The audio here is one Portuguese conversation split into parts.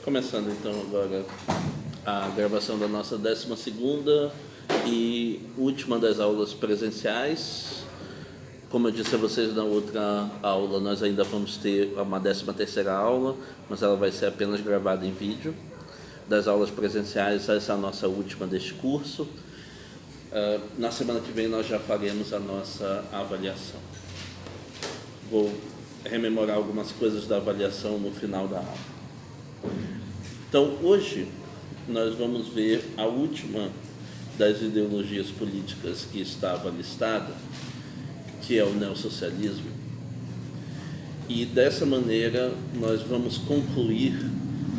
Começando então agora a gravação da nossa 12ª e última das aulas presenciais. Como eu disse a vocês na outra aula, nós ainda vamos ter uma 13ª aula, mas ela vai ser apenas gravada em vídeo. Das aulas presenciais, essa é a nossa última deste curso. Na semana que vem nós já faremos a nossa avaliação. Vou rememorar algumas coisas da avaliação no final da aula. Então, hoje, nós vamos ver a última das ideologias políticas que estava listada, que é o neossocialismo. E, dessa maneira, nós vamos concluir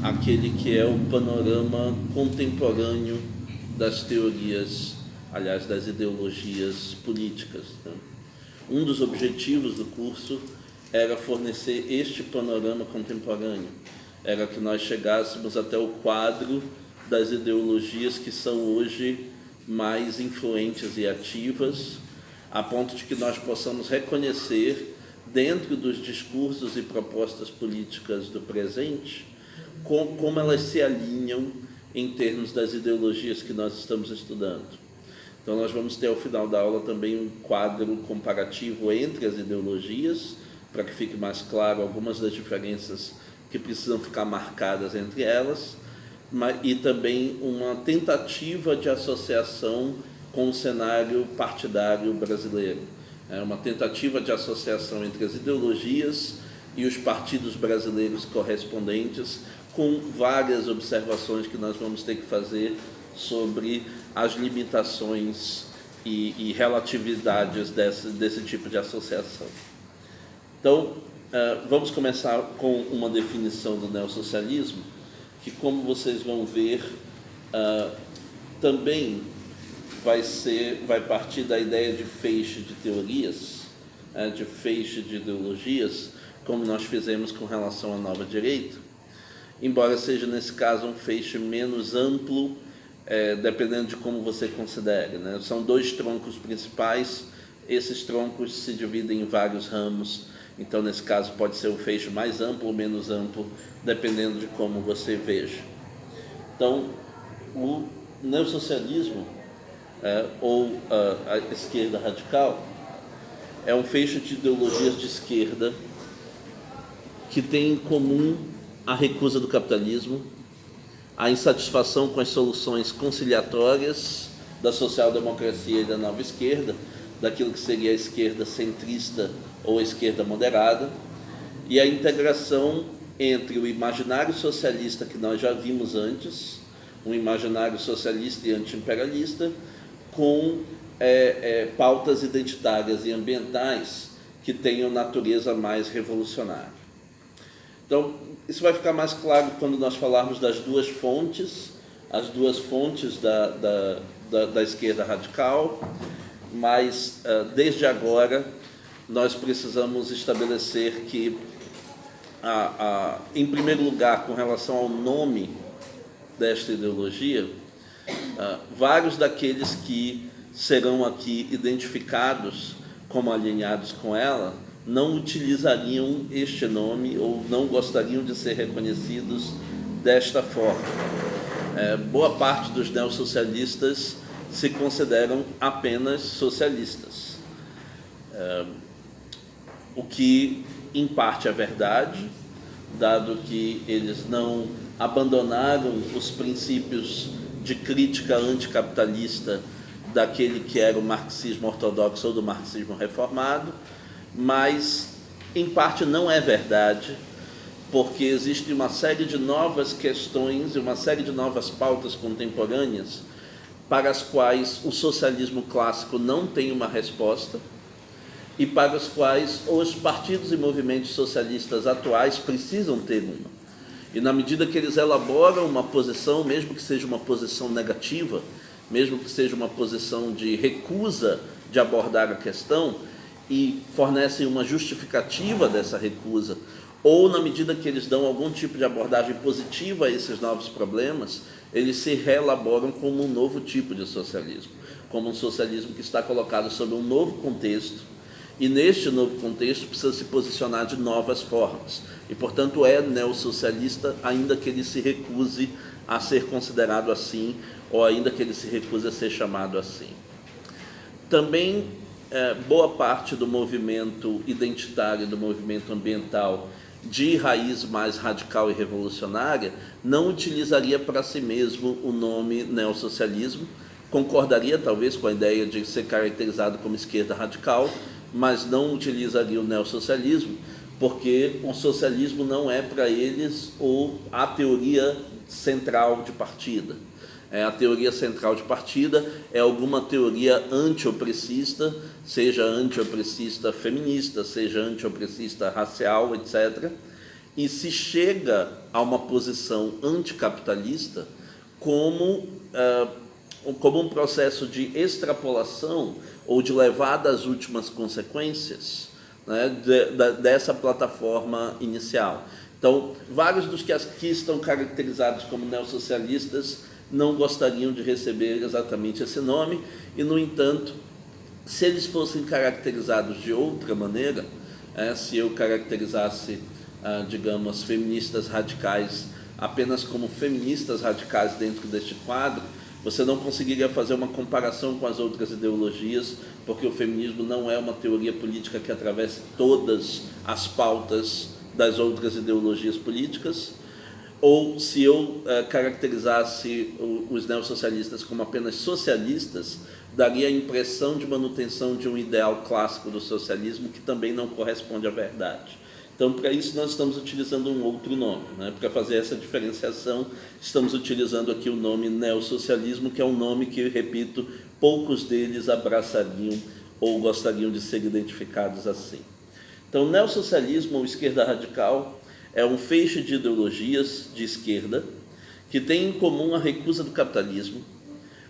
aquele que é o panorama contemporâneo das teorias, aliás, das ideologias políticas, né? Um dos objetivos do curso era fornecer este panorama contemporâneo, era que nós chegássemos até o quadro das ideologias que são hoje mais influentes e ativas, a ponto de que nós possamos reconhecer, dentro dos discursos e propostas políticas do presente, como elas se alinham em termos das ideologias que nós estamos estudando. Então, nós vamos ter ao final da aula também um quadro comparativo entre as ideologias, para que fique mais claro algumas das diferenças que precisam ficar marcadas entre elas, e também uma tentativa de associação com o cenário partidário brasileiro. É uma tentativa de associação entre as ideologias e os partidos brasileiros correspondentes, com várias observações que nós vamos ter que fazer sobre as limitações e relatividades desse tipo de associação. Então, vamos começar com uma definição do neossocialismo, que, como vocês vão ver, também vai partir da ideia de feixe de teorias, de feixe de ideologias, como nós fizemos com relação à nova direita, embora seja, nesse caso, um feixe menos amplo, dependendo de como você considere, né? São dois troncos principais, esses troncos se dividem em vários ramos. Então, nesse caso, pode ser um feixe mais amplo ou menos amplo, dependendo de como você veja. Então, o neossocialismo, ou a esquerda radical, é um feixe de ideologias de esquerda que tem em comum a recusa do capitalismo, a insatisfação com as soluções conciliatórias da social-democracia e da nova esquerda, daquilo que seria a esquerda centrista ou a esquerda moderada, e a integração entre o imaginário socialista que nós já vimos antes, um imaginário socialista e anti-imperialista, com pautas identitárias e ambientais que tenham natureza mais revolucionária. Então, isso vai ficar mais claro quando nós falarmos das duas fontes, as duas fontes da esquerda radical, mas desde agora nós precisamos estabelecer que, em primeiro lugar, com relação ao nome desta ideologia, vários daqueles que serão aqui identificados como alinhados com ela não utilizariam este nome ou não gostariam de ser reconhecidos desta forma. Boa parte dos neossocialistas se consideram apenas socialistas, o que em parte é verdade, dado que eles não abandonaram os princípios de crítica anticapitalista daquele que era o marxismo ortodoxo ou do marxismo reformado, mas em parte não é verdade, porque existe uma série de novas questões e uma série de novas pautas contemporâneas para as quais o socialismo clássico não tem uma resposta e para as quais os partidos e movimentos socialistas atuais precisam ter uma. E na medida que eles elaboram uma posição, mesmo que seja uma posição negativa, mesmo que seja uma posição de recusa de abordar a questão, e fornecem uma justificativa dessa recusa, ou na medida que eles dão algum tipo de abordagem positiva a esses novos problemas, eles se reelaboram como um novo tipo de socialismo, como um socialismo que está colocado sob um novo contexto E neste novo contexto precisa se posicionar de novas formas. E, portanto, é neossocialista, ainda que ele se recuse a ser considerado assim, ou ainda que ele se recuse a ser chamado assim. Também, boa parte do movimento identitário, do movimento ambiental, de raiz mais radical e revolucionária, não utilizaria para si mesmo o nome neossocialismo, concordaria talvez com a ideia de ser caracterizado como esquerda radical, mas não utilizaria o neossocialismo, porque o socialismo não é para eles a teoria central de partida. A teoria central de partida é alguma teoria anti-opressista, seja anti-opressista feminista, seja anti-opressista racial, etc. E se chega a uma posição anticapitalista como um processo de extrapolação ou de levada às últimas consequências, né, dessa plataforma inicial. Então, vários dos que aqui estão caracterizados como neossocialistas não gostariam de receber exatamente esse nome, e, no entanto, se eles fossem caracterizados de outra maneira, se eu caracterizasse, digamos, feministas radicais apenas como feministas radicais dentro deste quadro, você não conseguiria fazer uma comparação com as outras ideologias, porque o feminismo não é uma teoria política que atravesse todas as pautas das outras ideologias políticas. Ou se eu caracterizasse os neossocialistas como apenas socialistas, daria a impressão de manutenção de um ideal clássico do socialismo que também não corresponde à verdade. Então, para isso, nós estamos utilizando um outro nome, né? Para fazer essa diferenciação, estamos utilizando aqui o nome neossocialismo, que é um nome que, repito, poucos deles abraçariam ou gostariam de ser identificados assim. Então, neossocialismo ou esquerda radical é um feixe de ideologias de esquerda que tem em comum a recusa do capitalismo,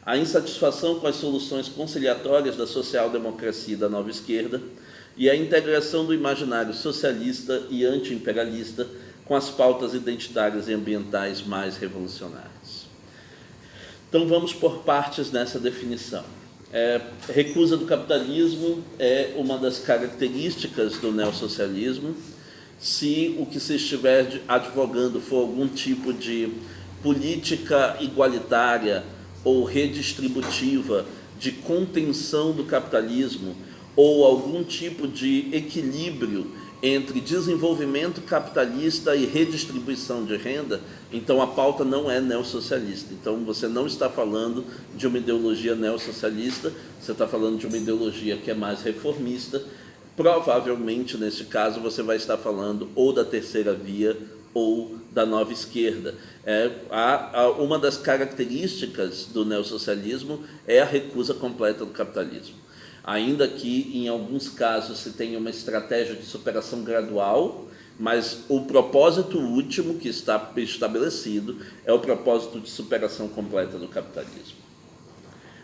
a insatisfação com as soluções conciliatórias da social-democracia e da nova esquerda e a integração do imaginário socialista e anti-imperialista com as pautas identitárias e ambientais mais revolucionárias. Então vamos por partes nessa definição. Recusa do capitalismo é uma das características do neossocialismo. Se o que se estiver advogando for algum tipo de política igualitária ou redistributiva de contenção do capitalismo ou algum tipo de equilíbrio entre desenvolvimento capitalista e redistribuição de renda, então a pauta não é neossocialista. Então você não está falando de uma ideologia neossocialista, você está falando de uma ideologia que é mais reformista. Provavelmente, neste caso, você vai estar falando ou da terceira via ou da nova esquerda. Uma das características do neossocialismo é a recusa completa do capitalismo. Ainda que, em alguns casos, se tenha uma estratégia de superação gradual, mas o propósito último que está estabelecido é o propósito de superação completa do capitalismo.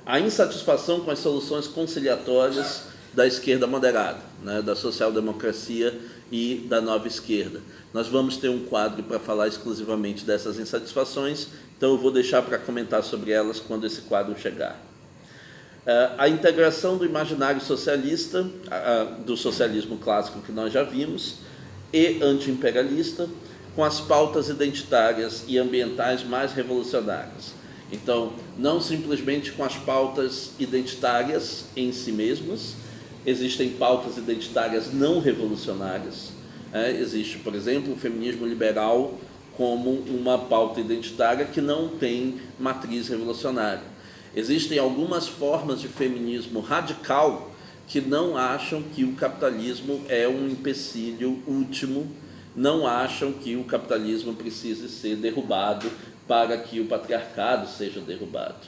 A insatisfação com as soluções conciliatórias da esquerda moderada, né, da social-democracia e da nova esquerda. Nós vamos ter um quadro para falar exclusivamente dessas insatisfações, então eu vou deixar para comentar sobre elas quando esse quadro chegar. A integração do imaginário socialista, do socialismo clássico que nós já vimos, e anti-imperialista, com as pautas identitárias e ambientais mais revolucionárias. Então, não simplesmente com as pautas identitárias em si mesmas. Existem pautas identitárias não revolucionárias. Existe, por exemplo, o feminismo liberal como uma pauta identitária que não tem matriz revolucionária. Existem algumas formas de feminismo radical que não acham que o capitalismo é um empecilho último, não acham que o capitalismo precise ser derrubado para que o patriarcado seja derrubado.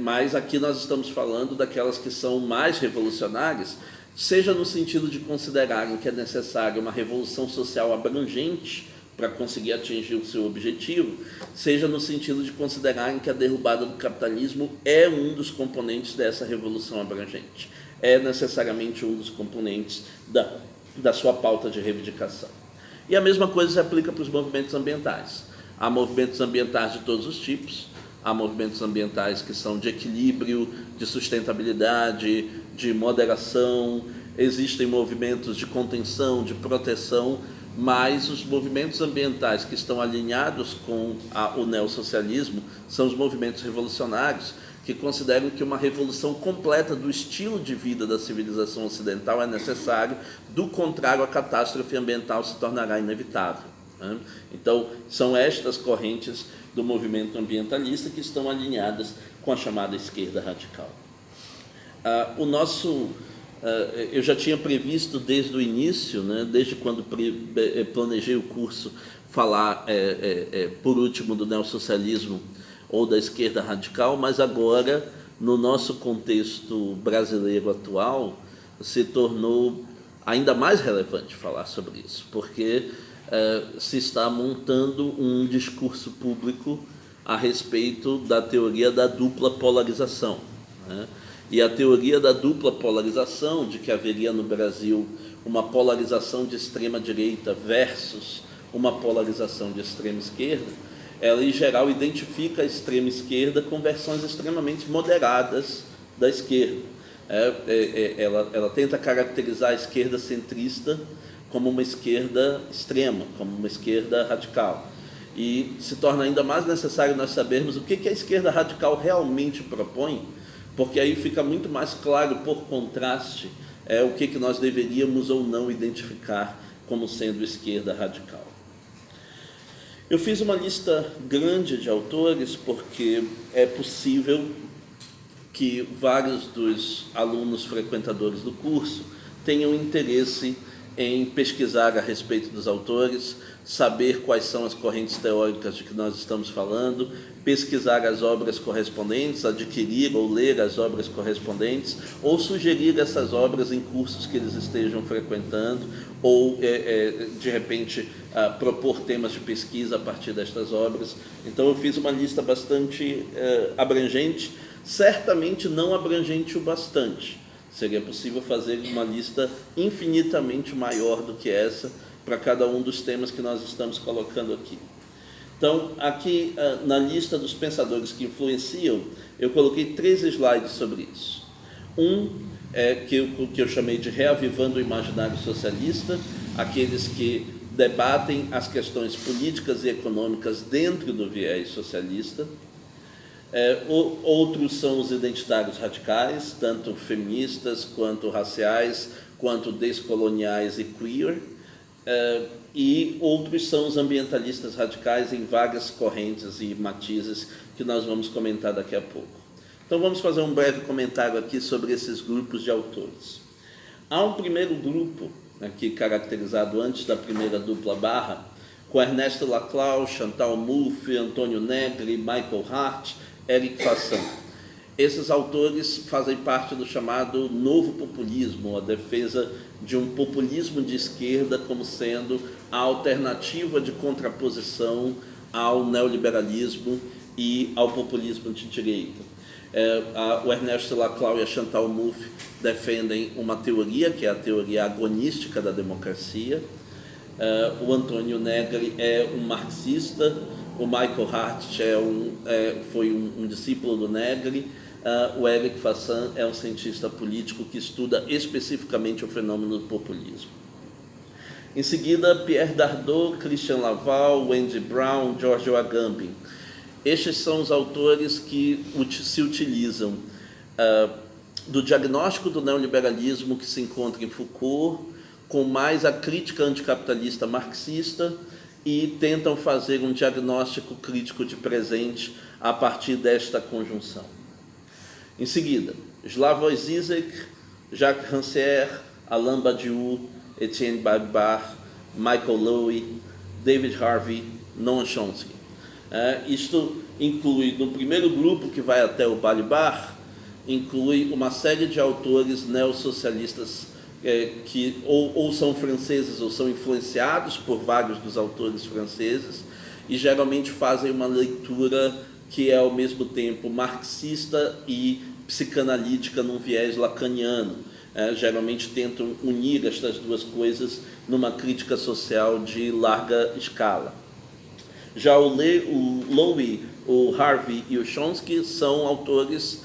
Mas aqui nós estamos falando daquelas que são mais revolucionárias, seja no sentido de considerarem que é necessária uma revolução social abrangente para conseguir atingir o seu objetivo, seja no sentido de considerarem que a derrubada do capitalismo é um dos componentes dessa revolução abrangente, é necessariamente um dos componentes da sua pauta de reivindicação. E a mesma coisa se aplica para os movimentos ambientais. Há movimentos ambientais de todos os tipos. Há movimentos ambientais que são de equilíbrio, de sustentabilidade, de moderação, existem movimentos de contenção, de proteção, mas os movimentos ambientais que estão alinhados com o neossocialismo são os movimentos revolucionários, que consideram que uma revolução completa do estilo de vida da civilização ocidental é necessário, do contrário a catástrofe ambiental se tornará inevitável. Então, são estas correntes do movimento ambientalista que estão alinhadas com a chamada esquerda radical. Eu já tinha previsto desde o início, desde quando planejei o curso, falar, por último, do neossocialismo ou da esquerda radical, mas agora, no nosso contexto brasileiro atual, se tornou ainda mais relevante falar sobre isso, porque se está montando um discurso público a respeito da teoria da dupla polarização, E a teoria da dupla polarização, de que haveria no Brasil uma polarização de extrema-direita versus uma polarização de extrema-esquerda, ela, em geral, identifica a extrema-esquerda com versões extremamente moderadas da esquerda. Ela tenta caracterizar a esquerda centrista como uma esquerda extrema, como uma esquerda radical. E se torna ainda mais necessário nós sabermos o que a esquerda radical realmente propõe, porque aí fica muito mais claro, por contraste, o que nós deveríamos ou não identificar como sendo esquerda radical. Eu fiz uma lista grande de autores porque é possível que vários dos alunos frequentadores do curso tenham interesse em pesquisar a respeito dos autores, saber quais são as correntes teóricas de que nós estamos falando, pesquisar as obras correspondentes, adquirir ou ler as obras correspondentes, ou sugerir essas obras em cursos que eles estejam frequentando, ou, de repente, propor temas de pesquisa a partir destas obras. Então, eu fiz uma lista bastante abrangente, certamente não abrangente o bastante. Seria possível fazer uma lista infinitamente maior do que essa para cada um dos temas que nós estamos colocando aqui. Então, aqui na lista dos pensadores que influenciam, eu coloquei 3 slides sobre isso. Que eu chamei de Reavivando o Imaginário Socialista, aqueles que debatem as questões políticas e econômicas dentro do viés socialista. Outros são os identitários radicais, tanto feministas, quanto raciais, quanto descoloniais e queer. E outros são os ambientalistas radicais em várias correntes e matizes que nós vamos comentar daqui a pouco. Então vamos fazer um breve comentário aqui sobre esses grupos de autores. Há um primeiro grupo, aqui caracterizado antes da primeira dupla barra, com Ernesto Laclau, Chantal Mouffe, Antônio Negri, Michael Hart, Éric Fassin. Esses autores fazem parte do chamado novo populismo, a defesa de um populismo de esquerda como sendo a alternativa de contraposição ao neoliberalismo e ao populismo de direita. O Ernesto Laclau e a Chantal Mouffe defendem uma teoria, que é a teoria agonística da democracia. O Antônio Negri é um marxista, o Michael Hart foi um discípulo do Negri, o Éric Fassin é um cientista político que estuda especificamente o fenômeno do populismo. Em seguida, Pierre Dardot, Christian Laval, Wendy Brown, Giorgio Agamben. Estes são os autores que se utilizam do diagnóstico do neoliberalismo que se encontra em Foucault, com mais a crítica anticapitalista marxista, e tentam fazer um diagnóstico crítico de presente a partir desta conjunção. Em seguida, Slavoj Žižek, Jacques Rancière, Alain Badiou, Etienne Balibar, Michael Lowy, David Harvey, Noam Chomsky. Isto inclui, no primeiro grupo, que vai até o Balibar, inclui uma série de autores neossocialistas que ou são franceses ou são influenciados por vários dos autores franceses e geralmente fazem uma leitura que é ao mesmo tempo marxista e psicanalítica num viés lacaniano. Geralmente tentam unir estas duas coisas numa crítica social de larga escala. Já o Lowy, o Harvey e o Chomsky são autores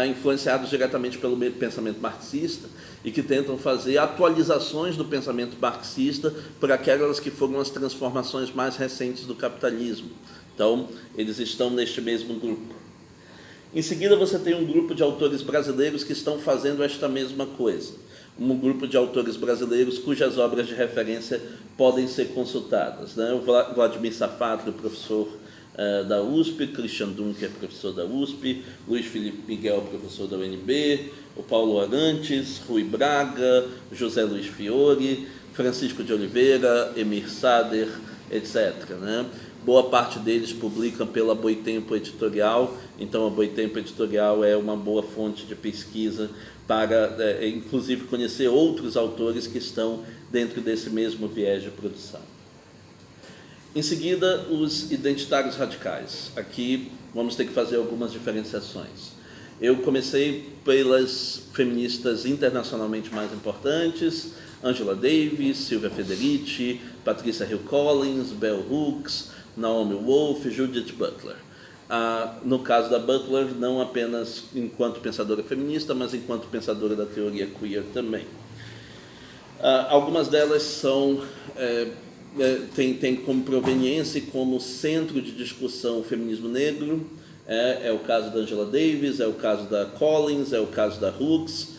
influenciados diretamente pelo pensamento marxista e que tentam fazer atualizações do pensamento marxista por aquelas que foram as transformações mais recentes do capitalismo. Então, eles estão neste mesmo grupo. Em seguida, você tem um grupo de autores brasileiros que estão fazendo esta mesma coisa. Um grupo de autores brasileiros cujas obras de referência podem ser consultadas, né? O Vladimir Safatli, professor da USP, Christian Dunker, professor da USP, Luiz Felipe Miguel, professor da UNB, o Paulo Arantes, Rui Braga, José Luiz Fiore, Francisco de Oliveira, Emir Sader, etc., né? Boa parte deles publicam pela Boitempo Editorial, então a Boitempo Editorial é uma boa fonte de pesquisa para, inclusive, conhecer outros autores que estão dentro desse mesmo viés de produção. Em seguida, os identitários radicais. Aqui vamos ter que fazer algumas diferenciações. Eu comecei pelas feministas internacionalmente mais importantes, Angela Davis, Sylvia Federici, Patricia Hill Collins, Bell Hooks, Naomi Wolf, Judith Butler. No caso da Butler, não apenas enquanto pensadora feminista, mas enquanto pensadora da teoria queer também. Algumas delas são... tem como proveniência e como centro de discussão o feminismo negro. É o caso da Angela Davis, é o caso da Collins, é o caso da Hooks,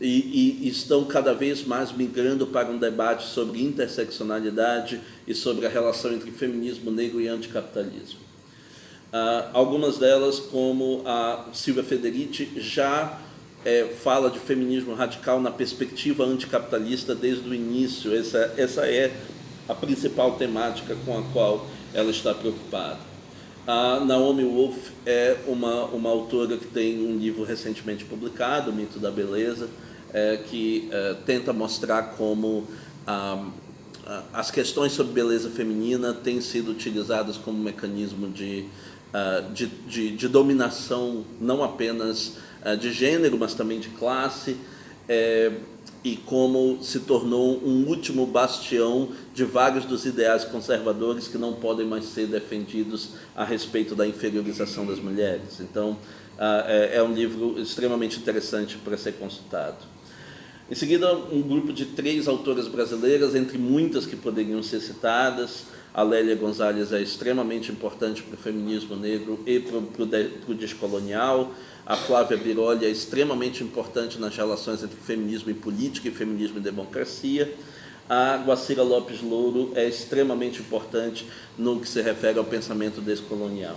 e estão cada vez mais migrando para um debate sobre interseccionalidade e sobre a relação entre feminismo negro e anticapitalismo. Algumas delas, como a Sylvia Federici, já fala de feminismo radical na perspectiva anticapitalista desde o início. Essa é a principal temática com a qual ela está preocupada. A Naomi Wolf é uma autora que tem um livro recentemente publicado, O Mito da Beleza, que tenta mostrar como as questões sobre beleza feminina têm sido utilizadas como mecanismo de dominação, não apenas de gênero, mas também de classe, e como se tornou um último bastião de vários dos ideais conservadores que não podem mais ser defendidos a respeito da inferiorização das mulheres. Então, é um livro extremamente interessante para ser consultado. Em seguida, um grupo de 3 autoras brasileiras, entre muitas que poderiam ser citadas. A Lélia Gonzalez é extremamente importante para o feminismo negro e para o descolonial. A Flávia Biroli é extremamente importante nas relações entre feminismo e política e feminismo e democracia. A Guacira Lopes Louro é extremamente importante no que se refere ao pensamento descolonial.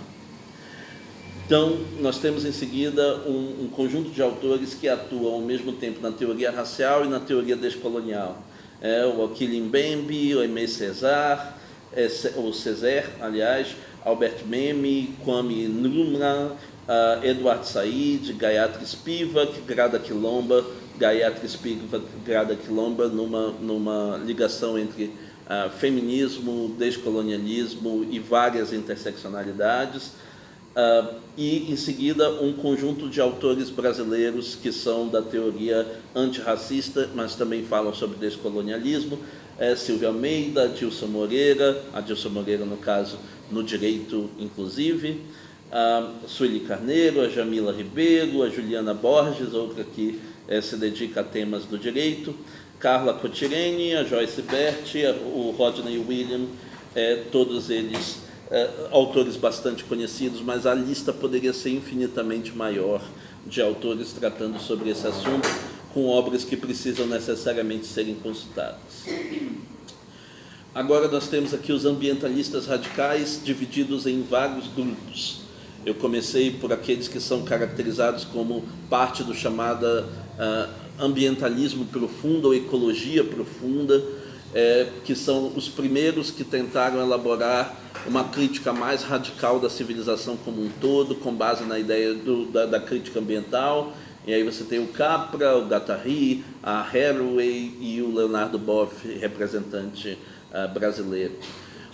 Então, nós temos em seguida um conjunto de autores que atuam ao mesmo tempo na teoria racial e na teoria descolonial. O Achille Mbembe, o Aimé Césaire, Albert Memmi, Kwame Nkrumah, Edward Said, Gayatri Spivak, Grada Quilomba, numa ligação entre feminismo, descolonialismo e várias interseccionalidades. E, em seguida, um conjunto de autores brasileiros que são da teoria antirracista, mas também falam sobre descolonialismo. Silvia Almeida, Adilson Moreira, no caso, no direito, inclusive, Sueli Carneiro, a Jamila Ribeiro, a Juliana Borges, outra que se dedica a temas do direito, Carla Cotirene, a Joyce Bert, o Rodney William, todos eles autores bastante conhecidos, mas a lista poderia ser infinitamente maior de autores tratando sobre esse assunto, com obras que precisam necessariamente serem consultadas. Agora nós temos aqui os ambientalistas radicais divididos em vários grupos. Eu comecei por aqueles que são caracterizados como parte do chamado ambientalismo profundo ou ecologia profunda, que são os primeiros que tentaram elaborar uma crítica mais radical da civilização como um todo, com base na ideia da crítica ambiental. E aí você tem o Capra, o Guattari, a Haraway e o Leonardo Boff, representante brasileiro.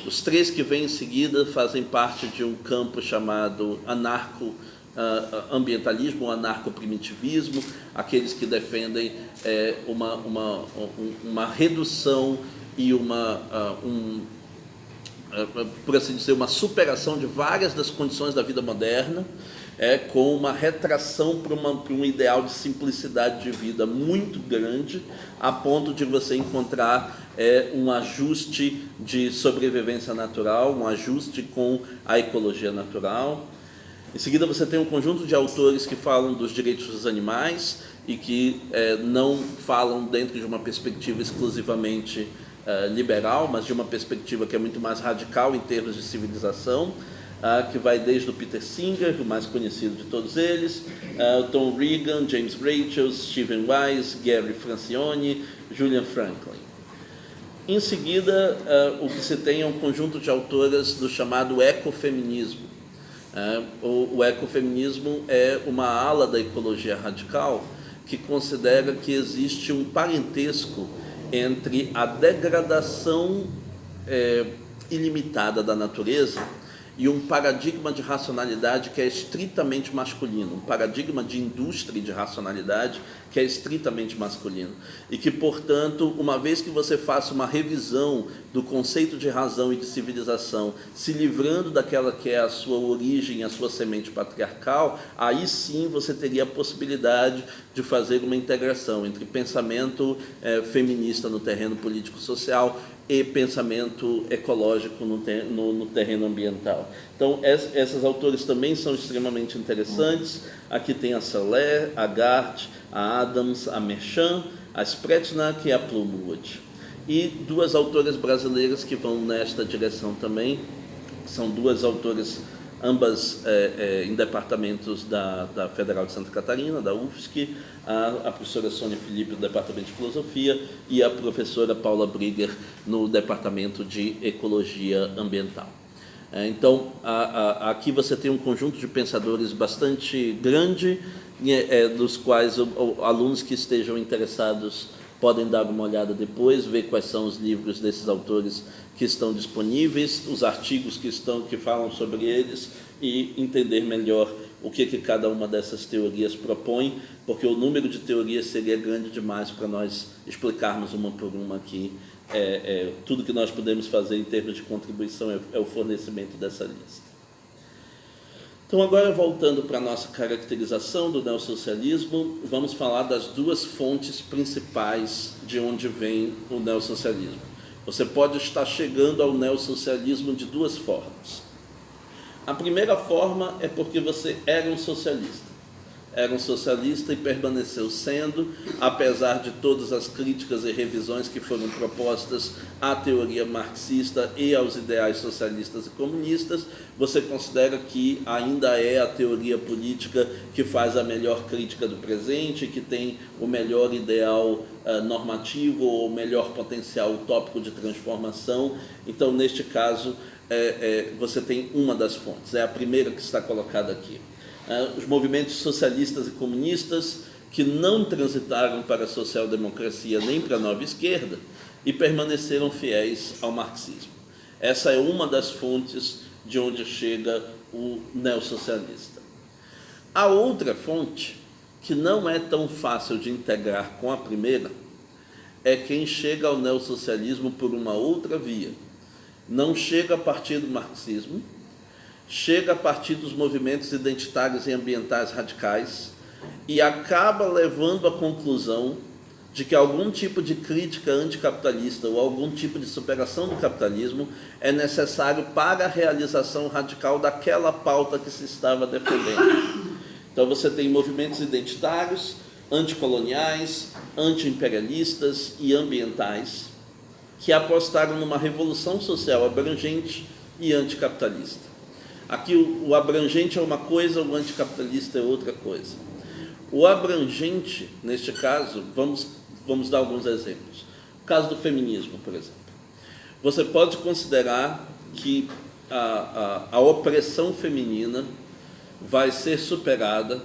Os 3 que vêm em seguida fazem parte de um campo chamado anarco-ambientalismo ou anarco-primitivismo, aqueles que defendem uma redução e por assim dizer, uma superação de várias das condições da vida moderna, com uma retração para um ideal de simplicidade de vida muito grande, a ponto de você encontrar um ajuste de sobrevivência natural, um ajuste com a ecologia natural. Em seguida, você tem um conjunto de autores que falam dos direitos dos animais e que não falam dentro de uma perspectiva exclusivamente liberal, mas de uma perspectiva que é muito mais radical em termos de civilização, que vai desde o Peter Singer, o mais conhecido de todos eles, Tom Regan, James Rachel, Stephen Wise, Gary Francione, Julian Franklin. Em seguida, o que se tem é um conjunto de autoras do chamado ecofeminismo. O ecofeminismo é uma ala da ecologia radical que considera que existe um parentesco entre a degradação ilimitada da natureza e um paradigma de racionalidade que é estritamente masculino, um paradigma de indústria e de racionalidade que é estritamente masculino. E que, portanto, uma vez que você faça uma revisão do conceito de razão e de civilização, se livrando daquela que é a sua origem, a sua semente patriarcal, aí sim você teria a possibilidade de fazer uma integração entre pensamento feminista no terreno político-social e pensamento ecológico no terreno ambiental. Então, esses autores também são extremamente interessantes. Aqui tem a Salé, a Gart, a Adams, a Merchant, a Spretnak e a Plumwood. E duas autoras brasileiras que vão nesta direção também. São duas autoras, ambas em departamentos da Federal de Santa Catarina, da UFSC, a professora Sônia Felipe, do Departamento de Filosofia, e a professora Paula Brigger, no Departamento de Ecologia Ambiental. Então, aqui você tem um conjunto de pensadores bastante grande, dos quais alunos que estejam interessados podem dar uma olhada depois, ver quais são os livros desses autores que estão disponíveis, os artigos que falam sobre eles e entender melhor o que cada uma dessas teorias propõe, porque o número de teorias seria grande demais para nós explicarmos uma por uma aqui. Tudo que nós podemos fazer em termos de contribuição é o fornecimento dessa lista. Então, agora voltando para a nossa caracterização do neossocialismo, vamos falar das duas fontes principais de onde vem o neossocialismo. Você pode estar chegando ao neossocialismo de duas formas. A primeira forma é porque você era um socialista. Era um socialista e permaneceu sendo, apesar de todas as críticas e revisões que foram propostas à teoria marxista e aos ideais socialistas e comunistas, você considera que ainda é a teoria política que faz a melhor crítica do presente, que tem o melhor ideal normativo ou o melhor potencial utópico de transformação. Então, neste caso, você tem uma das fontes, é a primeira que está colocada aqui. Os movimentos socialistas e comunistas que não transitaram para a social-democracia nem para a nova esquerda e permaneceram fiéis ao marxismo. Essa é uma das fontes de onde chega o neossocialista. A outra fonte, que não é tão fácil de integrar com a primeira, é quem chega ao neossocialismo por uma outra via. Não chega a partir do marxismo, chega a partir dos movimentos identitários e ambientais radicais e acaba levando à conclusão de que algum tipo de crítica anticapitalista ou algum tipo de superação do capitalismo é necessário para a realização radical daquela pauta que se estava defendendo. Então você tem movimentos identitários, anticoloniais, anti-imperialistas e ambientais que apostaram numa revolução social abrangente e anticapitalista. Aqui o abrangente é uma coisa, o anticapitalista é outra coisa. O abrangente, neste caso, vamos dar alguns exemplos. O caso do feminismo, por exemplo. Você pode considerar que a opressão feminina vai ser superada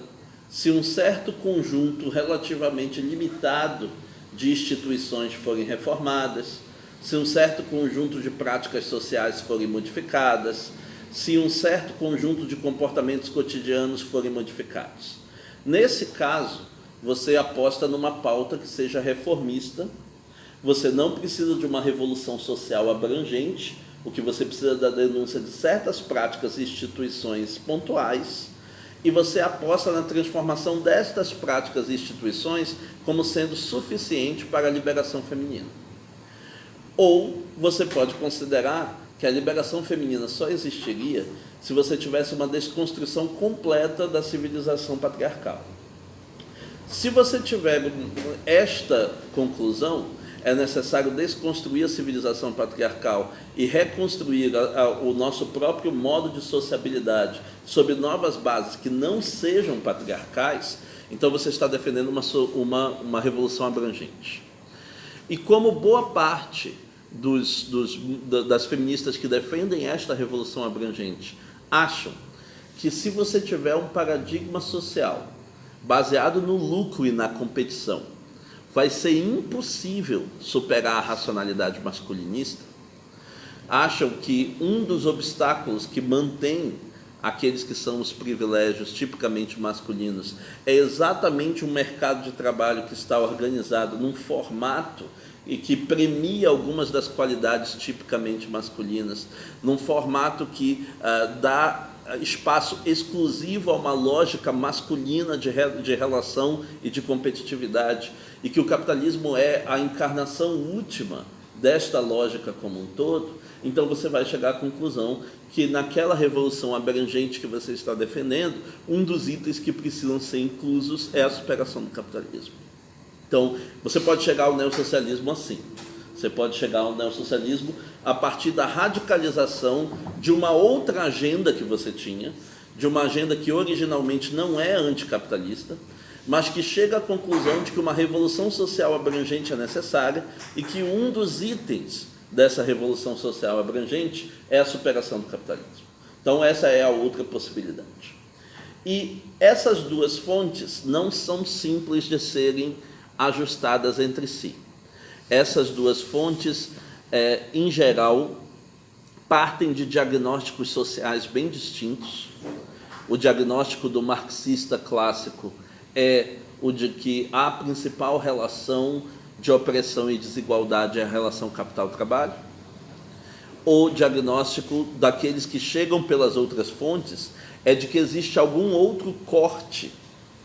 se um certo conjunto relativamente limitado de instituições forem reformadas, se um certo conjunto de práticas sociais forem modificadas, se um certo conjunto de comportamentos cotidianos forem modificados. Nesse caso, você aposta numa pauta que seja reformista, você não precisa de uma revolução social abrangente, o que você precisa da denúncia de certas práticas e instituições pontuais, e você aposta na transformação destas práticas e instituições como sendo suficiente para a liberação feminina. Ou você pode considerar que a liberação feminina só existiria se você tivesse uma desconstrução completa da civilização patriarcal. Se você tiver esta conclusão, é necessário desconstruir a civilização patriarcal e reconstruir o nosso próprio modo de sociabilidade sob novas bases que não sejam patriarcais, então você está defendendo uma revolução abrangente. E como boa parte das feministas que defendem esta revolução abrangente acham que se você tiver um paradigma social baseado no lucro e na competição, vai ser impossível superar a racionalidade masculinista, acham que um dos obstáculos que mantém aqueles que são os privilégios tipicamente masculinos é exatamente um mercado de trabalho que está organizado num formato e que premia algumas das qualidades tipicamente masculinas, num formato que dá espaço exclusivo a uma lógica masculina de relação e de competitividade, e que o capitalismo é a encarnação última desta lógica como um todo, então você vai chegar à conclusão que naquela revolução abrangente que você está defendendo, um dos itens que precisam ser inclusos é a superação do capitalismo. Então, você pode chegar ao neossocialismo assim. Você pode chegar ao neossocialismo a partir da radicalização de uma outra agenda que você tinha, de uma agenda que originalmente não é anticapitalista, mas que chega à conclusão de que uma revolução social abrangente é necessária e que um dos itens dessa revolução social abrangente é a superação do capitalismo. Então, essa é a outra possibilidade. E essas duas fontes não são simples de serem ajustadas entre si. Essas duas fontes, em geral, partem de diagnósticos sociais bem distintos. O diagnóstico do marxista clássico é o de que a principal relação de opressão e desigualdade é a relação capital-trabalho. O diagnóstico daqueles que chegam pelas outras fontes é de que existe algum outro corte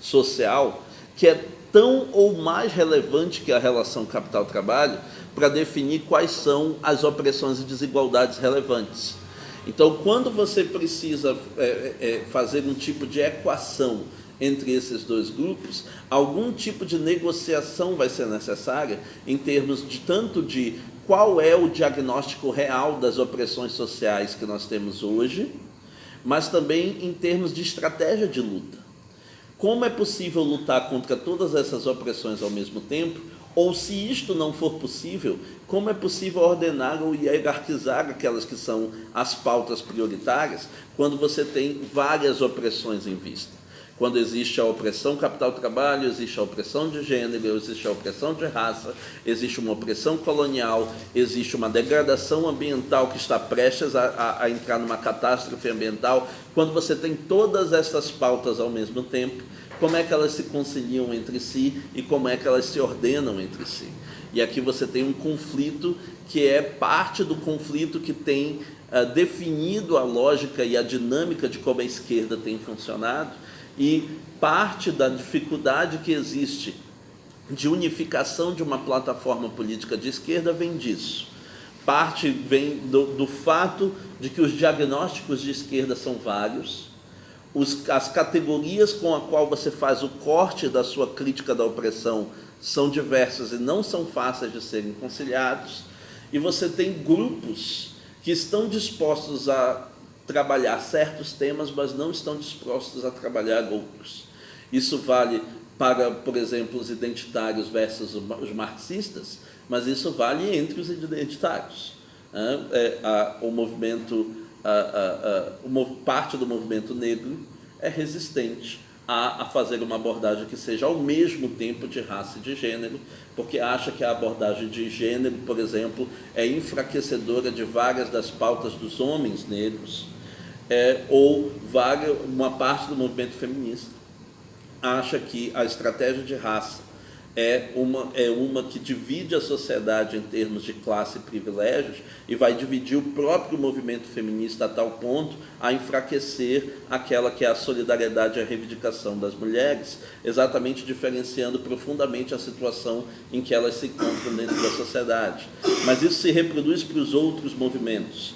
social que é tão ou mais relevante que a relação capital-trabalho para definir quais são as opressões e desigualdades relevantes. Então, quando você precisa fazer um tipo de equação entre esses dois grupos, algum tipo de negociação vai ser necessária em termos de tanto de qual é o diagnóstico real das opressões sociais que nós temos hoje, mas também em termos de estratégia de luta. Como é possível lutar contra todas essas opressões ao mesmo tempo? Ou, se isto não for possível, como é possível ordenar ou hierarquizar aquelas que são as pautas prioritárias quando você tem várias opressões em vista? Quando existe a opressão capital-trabalho, existe a opressão de gênero, existe a opressão de raça, existe uma opressão colonial, existe uma degradação ambiental que está prestes a entrar numa catástrofe ambiental. Quando você tem todas essas pautas ao mesmo tempo, como é que elas se conciliam entre si e como é que elas se ordenam entre si? E aqui você tem um conflito que é parte do conflito que tem definido a lógica e a dinâmica de como a esquerda tem funcionado, e parte da dificuldade que existe de unificação de uma plataforma política de esquerda vem disso. Parte vem do fato de que os diagnósticos de esquerda são vários, as categorias com a qual você faz o corte da sua crítica da opressão são diversas e não são fáceis de serem conciliados, e você tem grupos que estão dispostos a trabalhar certos temas, mas não estão dispostos a trabalhar outros. Isso vale para, por exemplo, os identitários versus os marxistas, mas isso vale entre os identitários. Parte do movimento negro é resistente a fazer uma abordagem que seja ao mesmo tempo de raça e de gênero, porque acha que a abordagem de gênero, por exemplo, é enfraquecedora de várias das pautas dos homens negros, ou uma parte do movimento feminista acha que a estratégia de raça é uma que divide a sociedade em termos de classe e privilégios e vai dividir o próprio movimento feminista a tal ponto a enfraquecer aquela que é a solidariedade e a reivindicação das mulheres, exatamente diferenciando profundamente a situação em que elas se encontram dentro da sociedade. Mas isso se reproduz para os outros movimentos.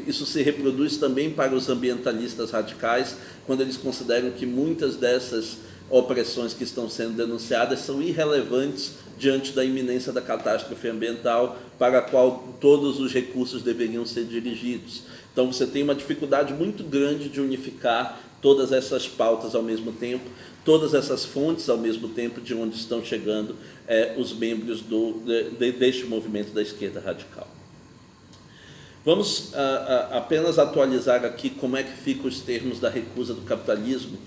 Isso se reproduz também para os ambientalistas radicais, quando eles consideram que muitas dessas opressões que estão sendo denunciadas são irrelevantes diante da iminência da catástrofe ambiental para a qual todos os recursos deveriam ser dirigidos. Então você tem uma dificuldade muito grande de unificar todas essas pautas ao mesmo tempo, todas essas fontes ao mesmo tempo de onde estão chegando os membros deste movimento da esquerda radical. Vamos apenas atualizar aqui como é que ficam os termos da recusa do capitalismo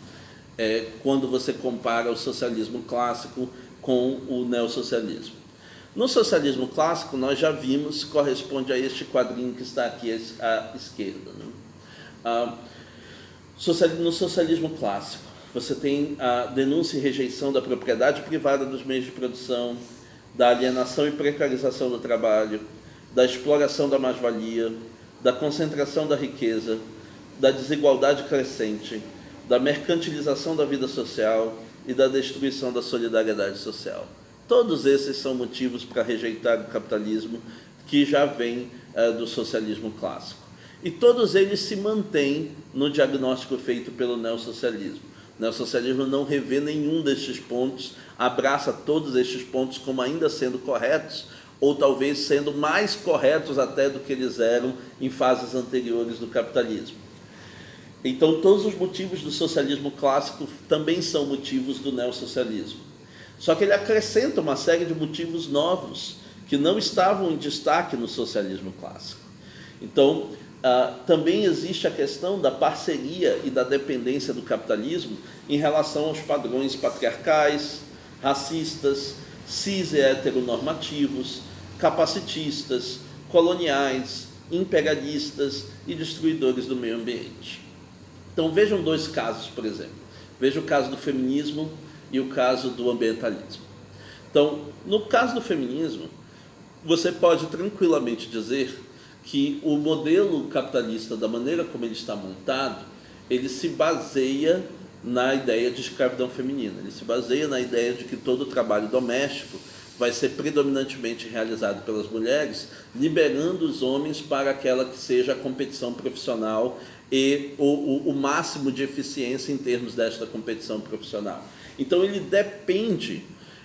quando você compara o socialismo clássico com o neossocialismo. No socialismo clássico, nós já vimos, corresponde a este quadrinho que está aqui à esquerda. No socialismo clássico, você tem a denúncia e rejeição da propriedade privada dos meios de produção, da alienação e precarização do trabalho, da exploração da mais-valia, da concentração da riqueza, da desigualdade crescente, da mercantilização da vida social e da destruição da solidariedade social. Todos esses são motivos para rejeitar o capitalismo que já vem do socialismo clássico. E todos eles se mantêm no diagnóstico feito pelo neossocialismo. O neossocialismo não revê nenhum destes pontos, abraça todos estes pontos como ainda sendo corretos, ou talvez sendo mais corretos até do que eles eram em fases anteriores do capitalismo. Então, todos os motivos do socialismo clássico também são motivos do neossocialismo. Só que ele acrescenta uma série de motivos novos que não estavam em destaque no socialismo clássico. Então, também existe a questão da parceria e da dependência do capitalismo em relação aos padrões patriarcais, racistas, cis e heteronormativos, capacitistas, coloniais, imperialistas e destruidores do meio ambiente. Então vejam dois casos, por exemplo. Veja o caso do feminismo e o caso do ambientalismo. Então, no caso do feminismo, você pode tranquilamente dizer que o modelo capitalista, da maneira como ele está montado, ele se baseia na ideia de escravidão feminina. Ele se baseia na ideia de que todo o trabalho doméstico vai ser predominantemente realizado pelas mulheres, liberando os homens para aquela que seja a competição profissional e o máximo de eficiência em termos desta competição profissional. Então ele depende,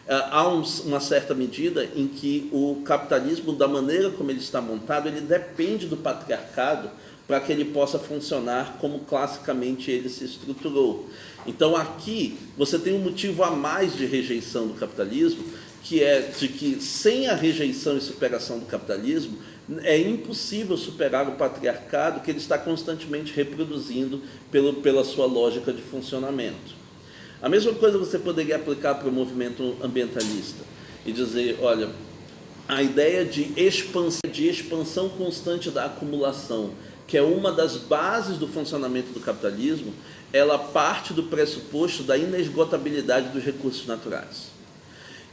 há uma certa medida em que o capitalismo, da maneira como ele está montado, ele depende do patriarcado para que ele possa funcionar como classicamente ele se estruturou. Então aqui você tem um motivo a mais de rejeição do capitalismo, que é de que sem a rejeição e superação do capitalismo, é impossível superar o patriarcado que ele está constantemente reproduzindo pela sua lógica de funcionamento. A mesma coisa você poderia aplicar para o movimento ambientalista e dizer, olha, a ideia de expansão constante da acumulação, que é uma das bases do funcionamento do capitalismo, ela parte do pressuposto da inesgotabilidade dos recursos naturais.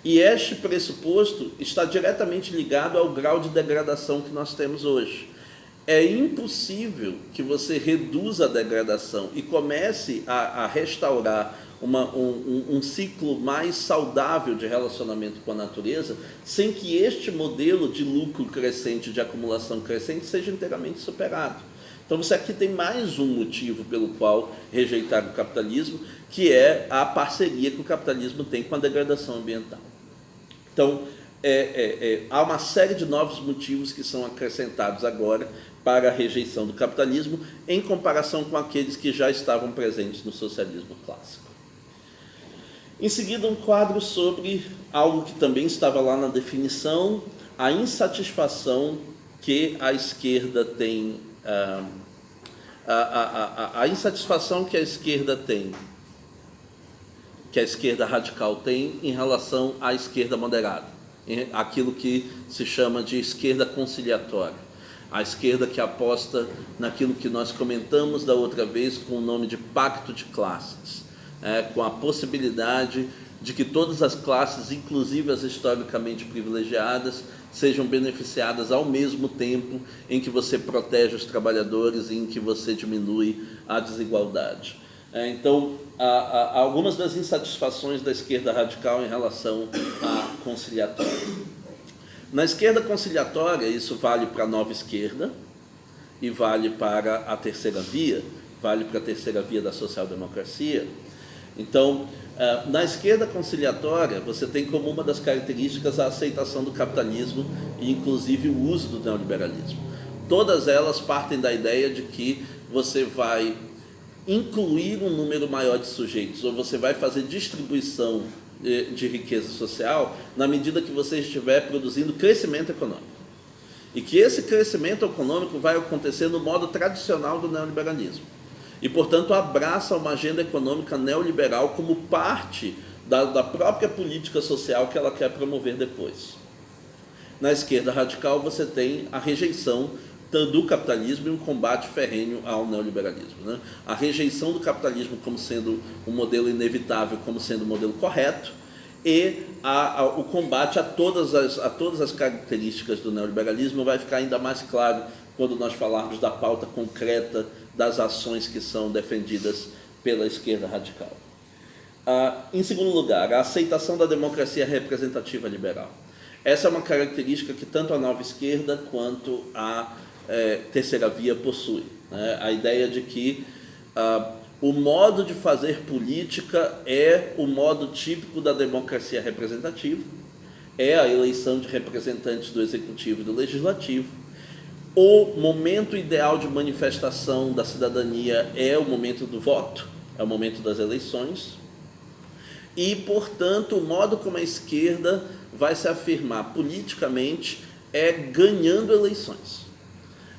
E este pressuposto está diretamente ligado ao grau de degradação que nós temos hoje. É impossível que você reduza a degradação e comece a restaurar um ciclo mais saudável de relacionamento com a natureza sem que este modelo de lucro crescente, de acumulação crescente, seja inteiramente superado. Então você aqui tem mais um motivo pelo qual rejeitar o capitalismo, que é a parceria que o capitalismo tem com a degradação ambiental. Então, há uma série de novos motivos que são acrescentados agora para a rejeição do capitalismo, em comparação com aqueles que já estavam presentes no socialismo clássico. Em seguida, um quadro sobre algo que também estava lá na definição, a insatisfação que a esquerda tem, a insatisfação que a esquerda tem, que a esquerda radical tem em relação à esquerda moderada, aquilo que se chama de esquerda conciliatória, a esquerda que aposta naquilo que nós comentamos da outra vez com o nome de pacto de classes, com a possibilidade de que todas as classes, inclusive as historicamente privilegiadas, sejam beneficiadas ao mesmo tempo em que você protege os trabalhadores e em que você diminui a desigualdade. Então, há algumas das insatisfações da esquerda radical em relação à conciliatória. Na esquerda conciliatória, isso vale para a nova esquerda e vale para a terceira via, vale para a terceira via da social-democracia. Então, na esquerda conciliatória, você tem como uma das características a aceitação do capitalismo e, inclusive, o uso do neoliberalismo. Todas elas partem da ideia de que você vai incluir um número maior de sujeitos, ou você vai fazer distribuição de riqueza social na medida que você estiver produzindo crescimento econômico. E que esse crescimento econômico vai acontecer no modo tradicional do neoliberalismo. E, portanto, abraça uma agenda econômica neoliberal como parte da própria política social que ela quer promover depois. Na esquerda radical, você tem a rejeição do capitalismo e um combate ferrenho ao neoliberalismo, né? A rejeição do capitalismo como sendo um modelo inevitável, como sendo um modelo correto, e o combate a todas as características do neoliberalismo vai ficar ainda mais claro quando nós falarmos da pauta concreta das ações que são defendidas pela esquerda radical. Em segundo lugar, a aceitação da democracia representativa liberal. Essa é uma característica que tanto a nova esquerda quanto a terceira via possui, né? A ideia de que o modo de fazer política é o modo típico da democracia representativa, é a eleição de representantes do executivo e do legislativo. O momento ideal de manifestação da cidadania é o momento do voto, é o momento das eleições. E, portanto, o modo como a esquerda vai se afirmar politicamente é ganhando eleições.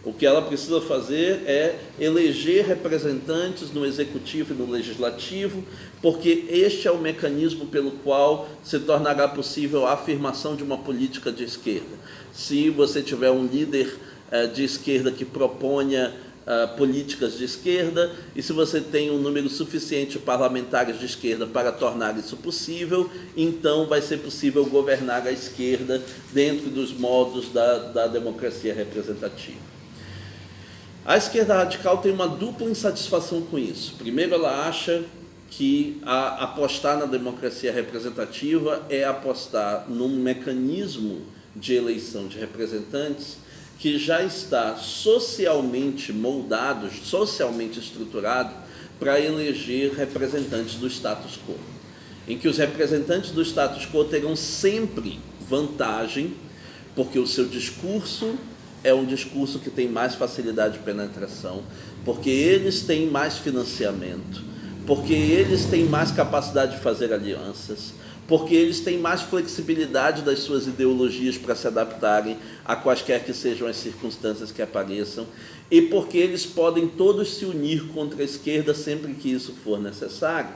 O que ela precisa fazer é eleger representantes no executivo e no legislativo, porque este é o mecanismo pelo qual se tornará possível a afirmação de uma política de esquerda. Se você tiver um líder de esquerda que proponha políticas de esquerda, e se você tem um número suficiente de parlamentares de esquerda para tornar isso possível, então vai ser possível governar a esquerda dentro dos modos da democracia representativa. A esquerda radical tem uma dupla insatisfação com isso. Primeiro, ela acha que apostar na democracia representativa é apostar num mecanismo de eleição de representantes que já está socialmente moldado, socialmente estruturado para eleger representantes do status quo, em que os representantes do status quo terão sempre vantagem, porque o seu discurso é um discurso que tem mais facilidade de penetração, porque eles têm mais financiamento, porque eles têm mais capacidade de fazer alianças, porque eles têm mais flexibilidade das suas ideologias para se adaptarem a quaisquer que sejam as circunstâncias que apareçam, e porque eles podem todos se unir contra a esquerda sempre que isso for necessário.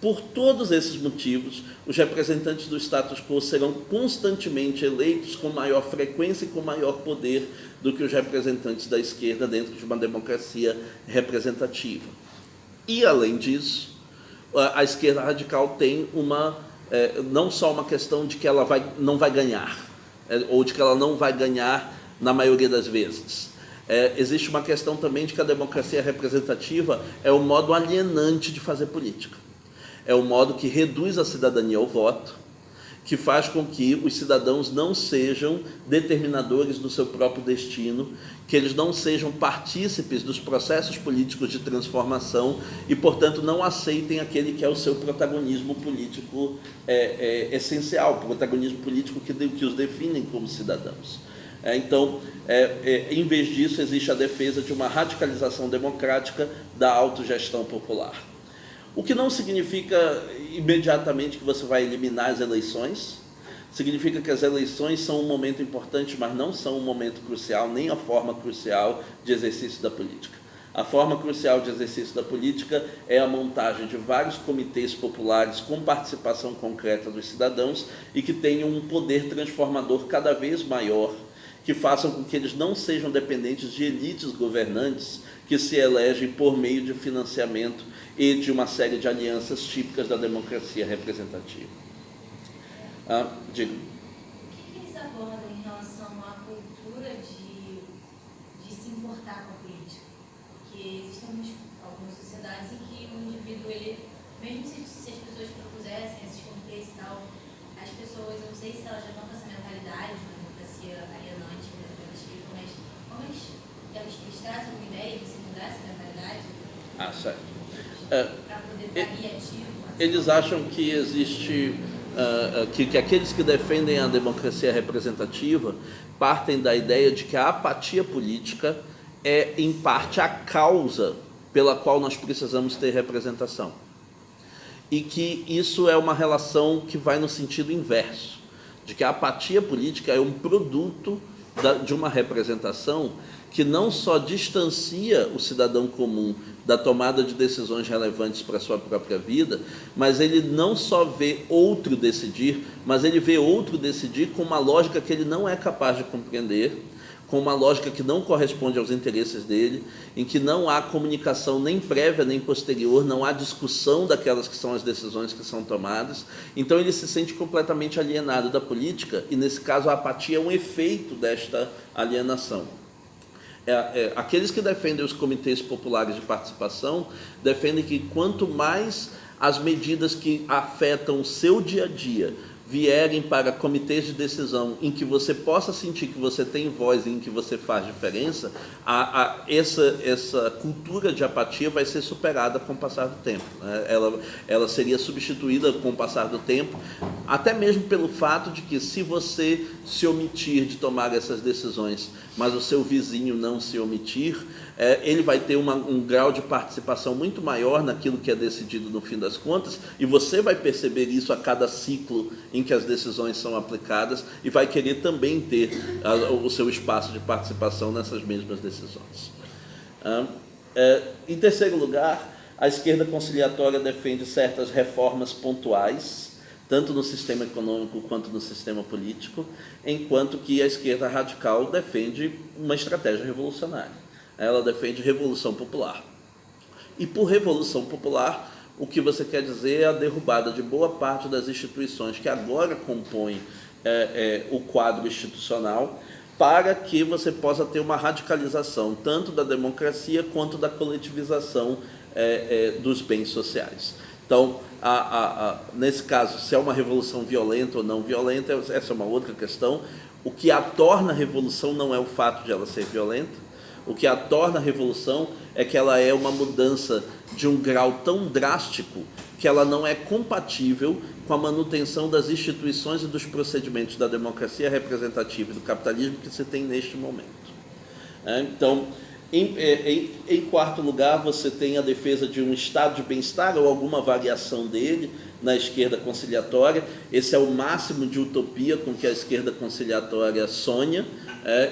Por todos esses motivos, os representantes do status quo serão constantemente eleitos com maior frequência e com maior poder do que os representantes da esquerda dentro de uma democracia representativa. E, além disso, a esquerda radical tem não só uma questão de que ela não vai ganhar, ou de que ela não vai ganhar na maioria das vezes. Existe uma questão também de que a democracia representativa é o modo alienante de fazer política. É o modo que reduz a cidadania ao voto, que faz com que os cidadãos não sejam determinadores do seu próprio destino, que eles não sejam partícipes dos processos políticos de transformação e, portanto, não aceitem aquele que é o seu protagonismo político essencial, o protagonismo político que os definem como cidadãos. Então, em vez disso, existe a defesa de uma radicalização democrática da autogestão popular. O que não significa imediatamente que você vai eliminar as eleições, significa que as eleições são um momento importante, mas não são um momento crucial, nem a forma crucial de exercício da política. A forma crucial de exercício da política é a montagem de vários comitês populares com participação concreta dos cidadãos e que tenham um poder transformador cada vez maior, que façam com que eles não sejam dependentes de elites governantes que se elegem por meio de financiamento e de uma série de alianças típicas da democracia representativa. Digo. O que eles abordam em relação à cultura de se importar com a política? Porque existem algumas sociedades em que o indivíduo, ele, mesmo se as pessoas propusessem esses comitês e tal, as pessoas, eu não sei se elas já estão com essa mentalidade de democracia alienante, representativa, mas como eles trazem uma ideia de se mudar essa mentalidade? Certo. Para poder estar ativo? Eles acham que existe, que aqueles que defendem a democracia representativa partem da ideia de que a apatia política é, em parte, a causa pela qual nós precisamos ter representação. E que isso é uma relação que vai no sentido inverso, de que a apatia política é um produto de uma representação que não só distancia o cidadão comum da tomada de decisões relevantes para a sua própria vida, mas ele não só vê outro decidir, mas ele vê outro decidir com uma lógica que ele não é capaz de compreender, com uma lógica que não corresponde aos interesses dele, em que não há comunicação nem prévia nem posterior, não há discussão daquelas que são as decisões que são tomadas. Então ele se sente completamente alienado da política e, nesse caso, a apatia é um efeito desta alienação. Aqueles que defendem os comitês populares de participação defendem que quanto mais as medidas que afetam o seu dia a dia vierem para comitês de decisão em que você possa sentir que você tem voz e em que você faz diferença, essa cultura de apatia vai ser superada com o passar do tempo, né? Ela seria substituída com o passar do tempo, até mesmo pelo fato de que, se você se omitir de tomar essas decisões, mas o seu vizinho não se omitir, ele vai ter um grau de participação muito maior naquilo que é decidido no fim das contas, e você vai perceber isso a cada ciclo em que as decisões são aplicadas e vai querer também ter o seu espaço de participação nessas mesmas decisões. Em terceiro lugar, a esquerda conciliatória defende certas reformas pontuais, tanto no sistema econômico quanto no sistema político, enquanto que a esquerda radical defende uma estratégia revolucionária. Ela defende revolução popular. E por revolução popular, o que você quer dizer é a derrubada de boa parte das instituições que agora compõem o quadro institucional, para que você possa ter uma radicalização tanto da democracia quanto da coletivização dos bens sociais. Então, nesse caso, se é uma revolução violenta ou não violenta, essa é uma outra questão. O que a torna revolução não é o fato de ela ser violenta. O que a torna revolução é que ela é uma mudança de um grau tão drástico que ela não é compatível com a manutenção das instituições e dos procedimentos da democracia representativa e do capitalismo que se tem neste momento. Então, em quarto lugar, você tem a defesa de um estado de bem-estar ou alguma variação dele na esquerda conciliatória. Esse é o máximo de utopia com que a esquerda conciliatória sonha,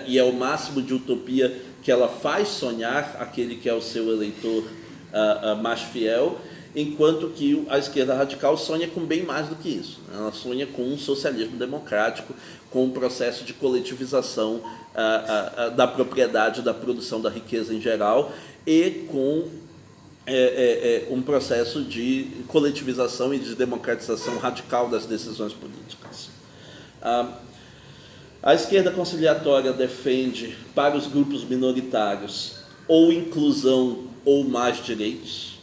e é o máximo de utopia que ela faz sonhar aquele que é o seu eleitor mais fiel, enquanto que a esquerda radical sonha com bem mais do que isso. Ela sonha com um socialismo democrático, com um processo de coletivização da propriedade, da produção da riqueza em geral, e com um processo de coletivização e de democratização radical das decisões políticas. A esquerda conciliatória defende, para os grupos minoritários, ou inclusão ou mais direitos,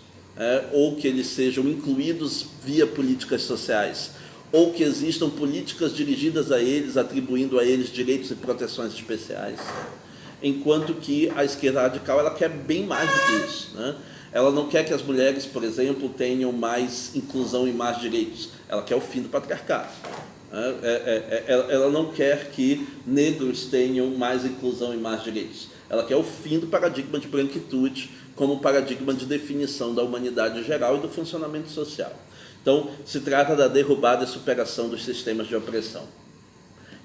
ou que eles sejam incluídos via políticas sociais, ou que existam políticas dirigidas a eles, atribuindo a eles direitos e proteções especiais, enquanto que a esquerda radical ela quer bem mais do que isso, né? Ela não quer que as mulheres, por exemplo, tenham mais inclusão e mais direitos, ela quer o fim do patriarcado. Ela não quer que negros tenham mais inclusão e mais direitos. Ela quer o fim do paradigma de branquitude como paradigma de definição da humanidade geral e do funcionamento social. Então, se trata da derrubada e superação dos sistemas de opressão.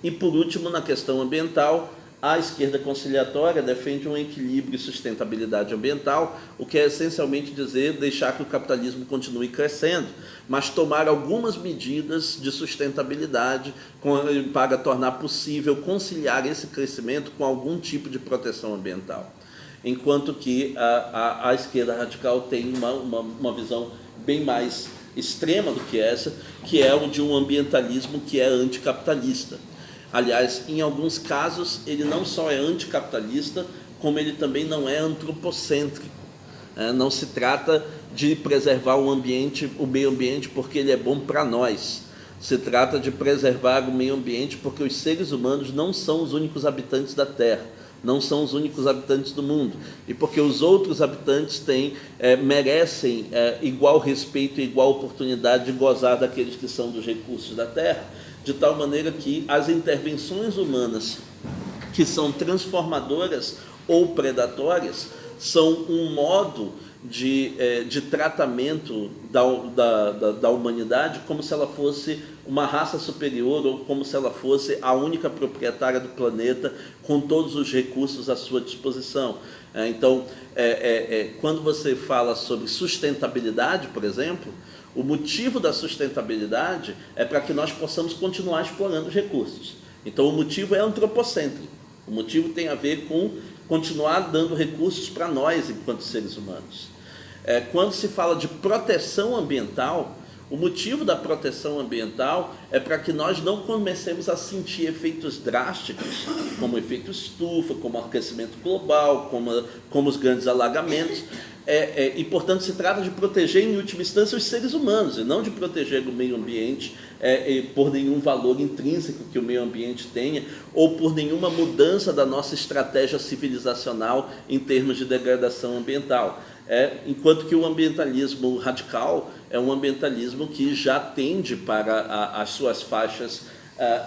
E, por último, na questão ambiental, a esquerda conciliatória defende um equilíbrio e sustentabilidade ambiental, o que é essencialmente dizer deixar que o capitalismo continue crescendo, mas tomar algumas medidas de sustentabilidade para tornar possível conciliar esse crescimento com algum tipo de proteção ambiental. Enquanto que a esquerda radical tem uma visão bem mais extrema do que essa, que é o de um ambientalismo que é anticapitalista. Aliás, em alguns casos, ele não só é anticapitalista, como ele também não é antropocêntrico. Não se trata de preservar o meio ambiente porque ele é bom para nós. Se trata de preservar o meio ambiente porque os seres humanos não são os únicos habitantes da Terra, não são os únicos habitantes do mundo, e porque os outros habitantes merecem igual respeito e igual oportunidade de gozar daqueles que são dos recursos da Terra, de tal maneira que as intervenções humanas que são transformadoras ou predatórias são um modo de tratamento da humanidade como se ela fosse uma raça superior ou como se ela fosse a única proprietária do planeta com todos os recursos à sua disposição. Então, quando você fala sobre sustentabilidade, por exemplo, o motivo da sustentabilidade é para que nós possamos continuar explorando os recursos. Então, o motivo é antropocêntrico. O motivo tem a ver com continuar dando recursos para nós, enquanto seres humanos. Quando se fala de proteção ambiental, o motivo da proteção ambiental é para que nós não comecemos a sentir efeitos drásticos, como o efeito estufa, como o aquecimento global, como os grandes alagamentos. E, portanto, se trata de proteger, em última instância, os seres humanos, e não de proteger o meio ambiente por nenhum valor intrínseco que o meio ambiente tenha, ou por nenhuma mudança da nossa estratégia civilizacional em termos de degradação ambiental. Enquanto que o ambientalismo radical é um ambientalismo que já tende para as suas faixas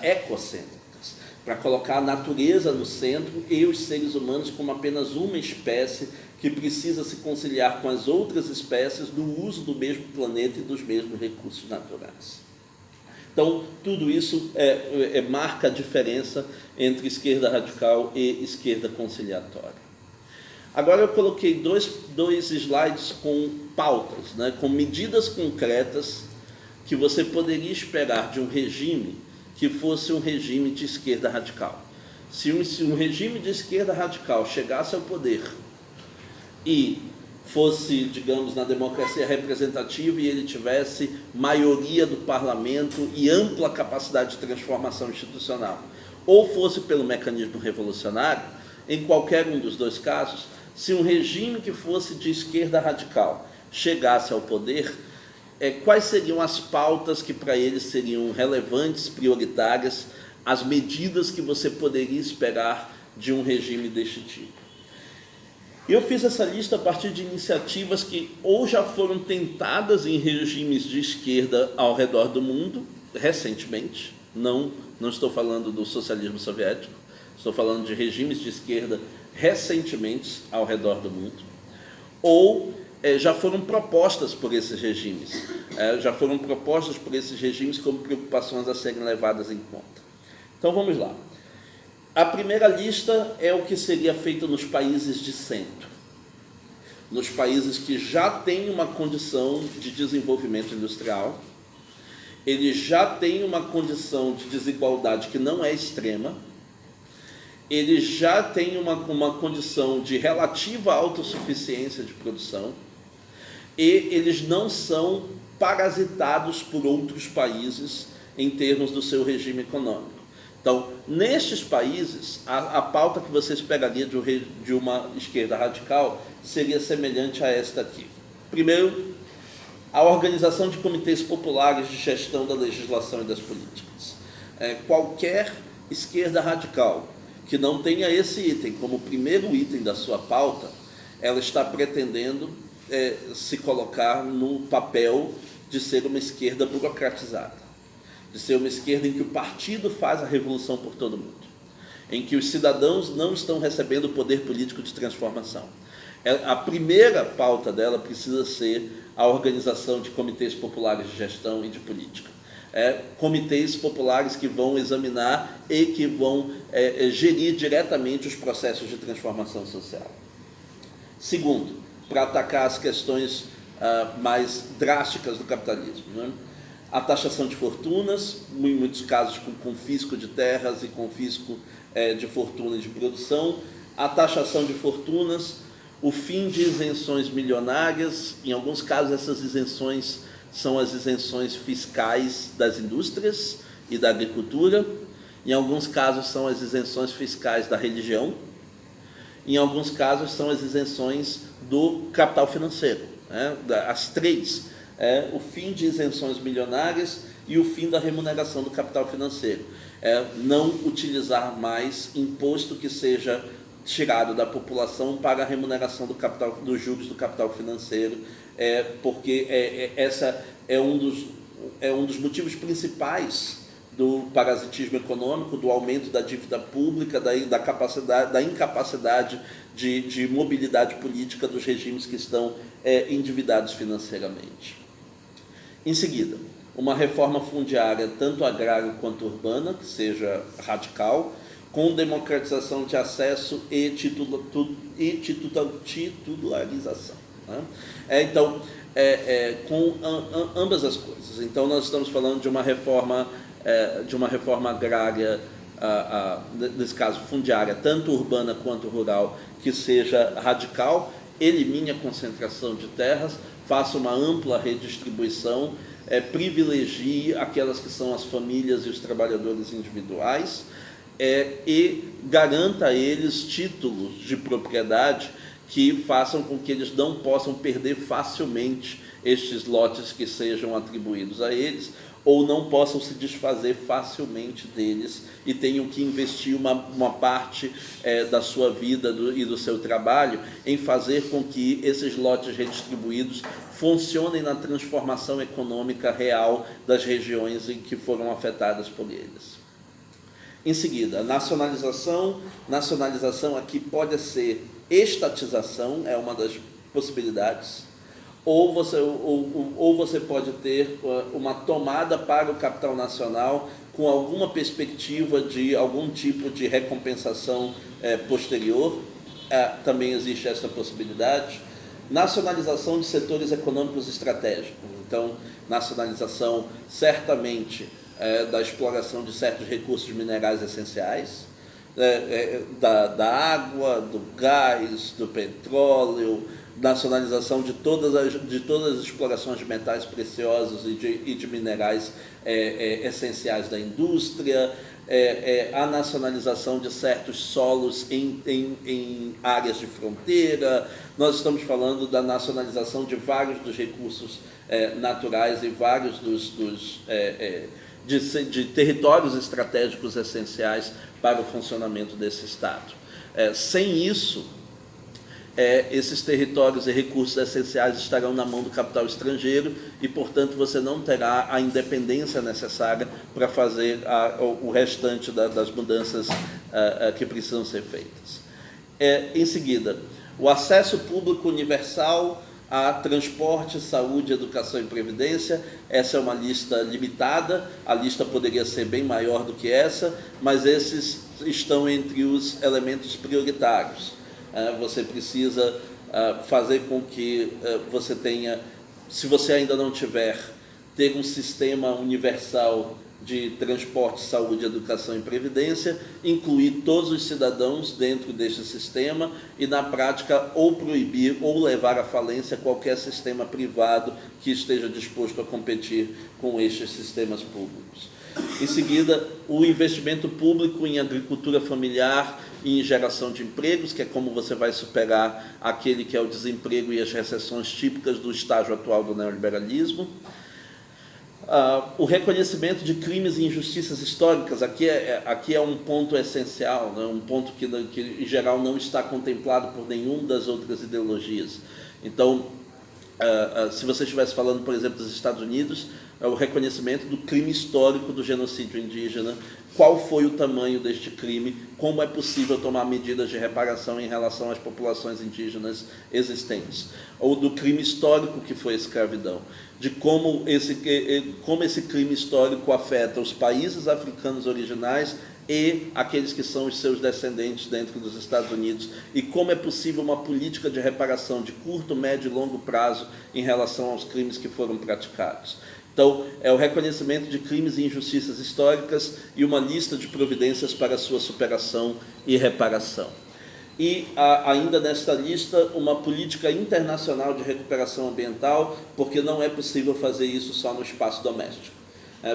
ecocêntricas, para colocar a natureza no centro e os seres humanos como apenas uma espécie que precisa se conciliar com as outras espécies no uso do mesmo planeta e dos mesmos recursos naturais. Então, tudo isso marca a diferença entre esquerda radical e esquerda conciliatória. Agora eu coloquei dois slides com pautas, com medidas concretas que você poderia esperar de um regime que fosse um regime de esquerda radical. Se um regime de esquerda radical chegasse ao poder e fosse, digamos, na democracia representativa e ele tivesse maioria do parlamento e ampla capacidade de transformação institucional, ou fosse pelo mecanismo revolucionário, em qualquer um dos dois casos, se um regime que fosse de esquerda radical chegasse ao poder, quais seriam as pautas que para ele seriam relevantes, prioritárias, as medidas que você poderia esperar de um regime deste tipo? Eu fiz essa lista a partir de iniciativas que ou já foram tentadas em regimes de esquerda ao redor do mundo, recentemente, não estou falando do socialismo soviético, estou falando de regimes de esquerda recentemente ao redor do mundo, ou já foram propostas por esses regimes, como preocupações a serem levadas em conta. Então vamos lá. A primeira lista é o que seria feito nos países de centro, nos países que já têm uma condição de desenvolvimento industrial, eles já têm uma condição de desigualdade que não é extrema, eles já têm uma condição de relativa autossuficiência de produção e eles não são parasitados por outros países em termos do seu regime econômico. Então, nestes países, a pauta que você esperaria de uma esquerda radical seria semelhante a esta aqui. Primeiro, a organização de comitês populares de gestão da legislação e das políticas. Qualquer esquerda radical que não tenha esse item como primeiro item da sua pauta, ela está pretendendo se colocar no papel de ser uma esquerda burocratizada, de ser uma esquerda em que o partido faz a revolução por todo mundo, em que os cidadãos não estão recebendo o poder político de transformação. A primeira pauta dela precisa ser a organização de comitês populares de gestão e de política. Comitês populares que vão examinar e que vão gerir diretamente os processos de transformação social. Segundo, para atacar as questões mais drásticas do capitalismo, a taxação de fortunas, em muitos casos com confisco de terras e confisco de fortunas de produção, a taxação de fortunas, o fim de isenções milionárias, em alguns casos essas isenções são as isenções fiscais das indústrias e da agricultura. Em alguns casos são as isenções fiscais da religião. Em alguns casos são as isenções do capital financeiro, né? As três, o fim de isenções milionárias e o fim da remuneração do capital financeiro. Não utilizar mais imposto que seja tirado da população para a remuneração do capital, dos juros do capital financeiro, porque essa é um dos motivos principais do parasitismo econômico, do aumento da dívida pública, da incapacidade de mobilidade política dos regimes que estão endividados financeiramente. Em seguida, uma reforma fundiária, tanto agrária quanto urbana, que seja radical, com democratização de acesso e titularização. Né? Então, com ambas as coisas. Então, nós estamos falando de uma reforma agrária, nesse caso fundiária, tanto urbana quanto rural, que seja radical, elimine a concentração de terras, faça uma ampla redistribuição, privilegie aquelas que são as famílias e os trabalhadores individuais, e garanta a eles títulos de propriedade que façam com que eles não possam perder facilmente estes lotes que sejam atribuídos a eles, ou não possam se desfazer facilmente deles e tenham que investir uma parte da sua vida e do seu trabalho em fazer com que esses lotes redistribuídos funcionem na transformação econômica real das regiões em que foram afetadas por eles. Em seguida, nacionalização aqui pode ser estatização, é uma das possibilidades, ou você pode ter uma tomada para o capital nacional com alguma perspectiva de algum tipo de recompensação posterior, também existe essa possibilidade. Nacionalização de setores econômicos estratégicos, então nacionalização certamente da exploração de certos recursos minerais essenciais, da água, do gás, do petróleo, nacionalização de todas as explorações de metais preciosos e de minerais essenciais da indústria, a nacionalização de certos solos em áreas de fronteira. Nós estamos falando da nacionalização de vários dos recursos naturais e vários de territórios estratégicos essenciais para o funcionamento desse Estado. Sem isso, esses territórios e recursos essenciais estarão na mão do capital estrangeiro e, portanto, você não terá a independência necessária para fazer o restante das mudanças que precisam ser feitas. Em seguida, o acesso público universal a transporte, saúde, educação e previdência. Essa é uma lista limitada, a lista poderia ser bem maior do que essa, mas esses estão entre os elementos prioritários. Você precisa fazer com que você tenha, se você ainda não tiver, ter um sistema universal de transporte, saúde, educação e previdência, incluir todos os cidadãos dentro deste sistema e, na prática, ou proibir ou levar à falência qualquer sistema privado que esteja disposto a competir com estes sistemas públicos. Em seguida, o investimento público em agricultura familiar e em geração de empregos, que é como você vai superar aquele que é o desemprego e as recessões típicas do estágio atual do neoliberalismo. O reconhecimento de crimes e injustiças históricas, aqui é um ponto essencial, né? Um ponto que, em geral, não está contemplado por nenhuma das outras ideologias. Então, se você estivesse falando, por exemplo, dos Estados Unidos, o reconhecimento do crime histórico do genocídio indígena, qual foi o tamanho deste crime, como é possível tomar medidas de reparação em relação às populações indígenas existentes, ou do crime histórico que foi a escravidão, de como esse crime histórico afeta os países africanos originais e aqueles que são os seus descendentes dentro dos Estados Unidos, e como é possível uma política de reparação de curto, médio e longo prazo em relação aos crimes que foram praticados. Então, é o reconhecimento de crimes e injustiças históricas e uma lista de providências para sua superação e reparação. E ainda nesta lista, uma política internacional de recuperação ambiental, porque não é possível fazer isso só no espaço doméstico.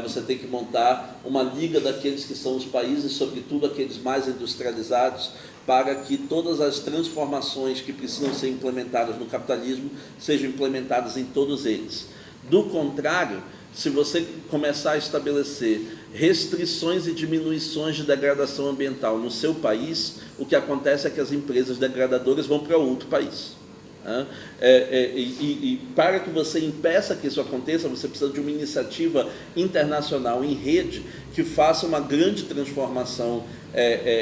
Você tem que montar uma liga daqueles que são os países, sobretudo aqueles mais industrializados, para que todas as transformações que precisam ser implementadas no capitalismo sejam implementadas em todos eles. Do contrário, se você começar a estabelecer restrições e diminuições de degradação ambiental no seu país, o que acontece é que as empresas degradadoras vão para outro país. E para que você impeça que isso aconteça, você precisa de uma iniciativa internacional em rede que faça uma grande transformação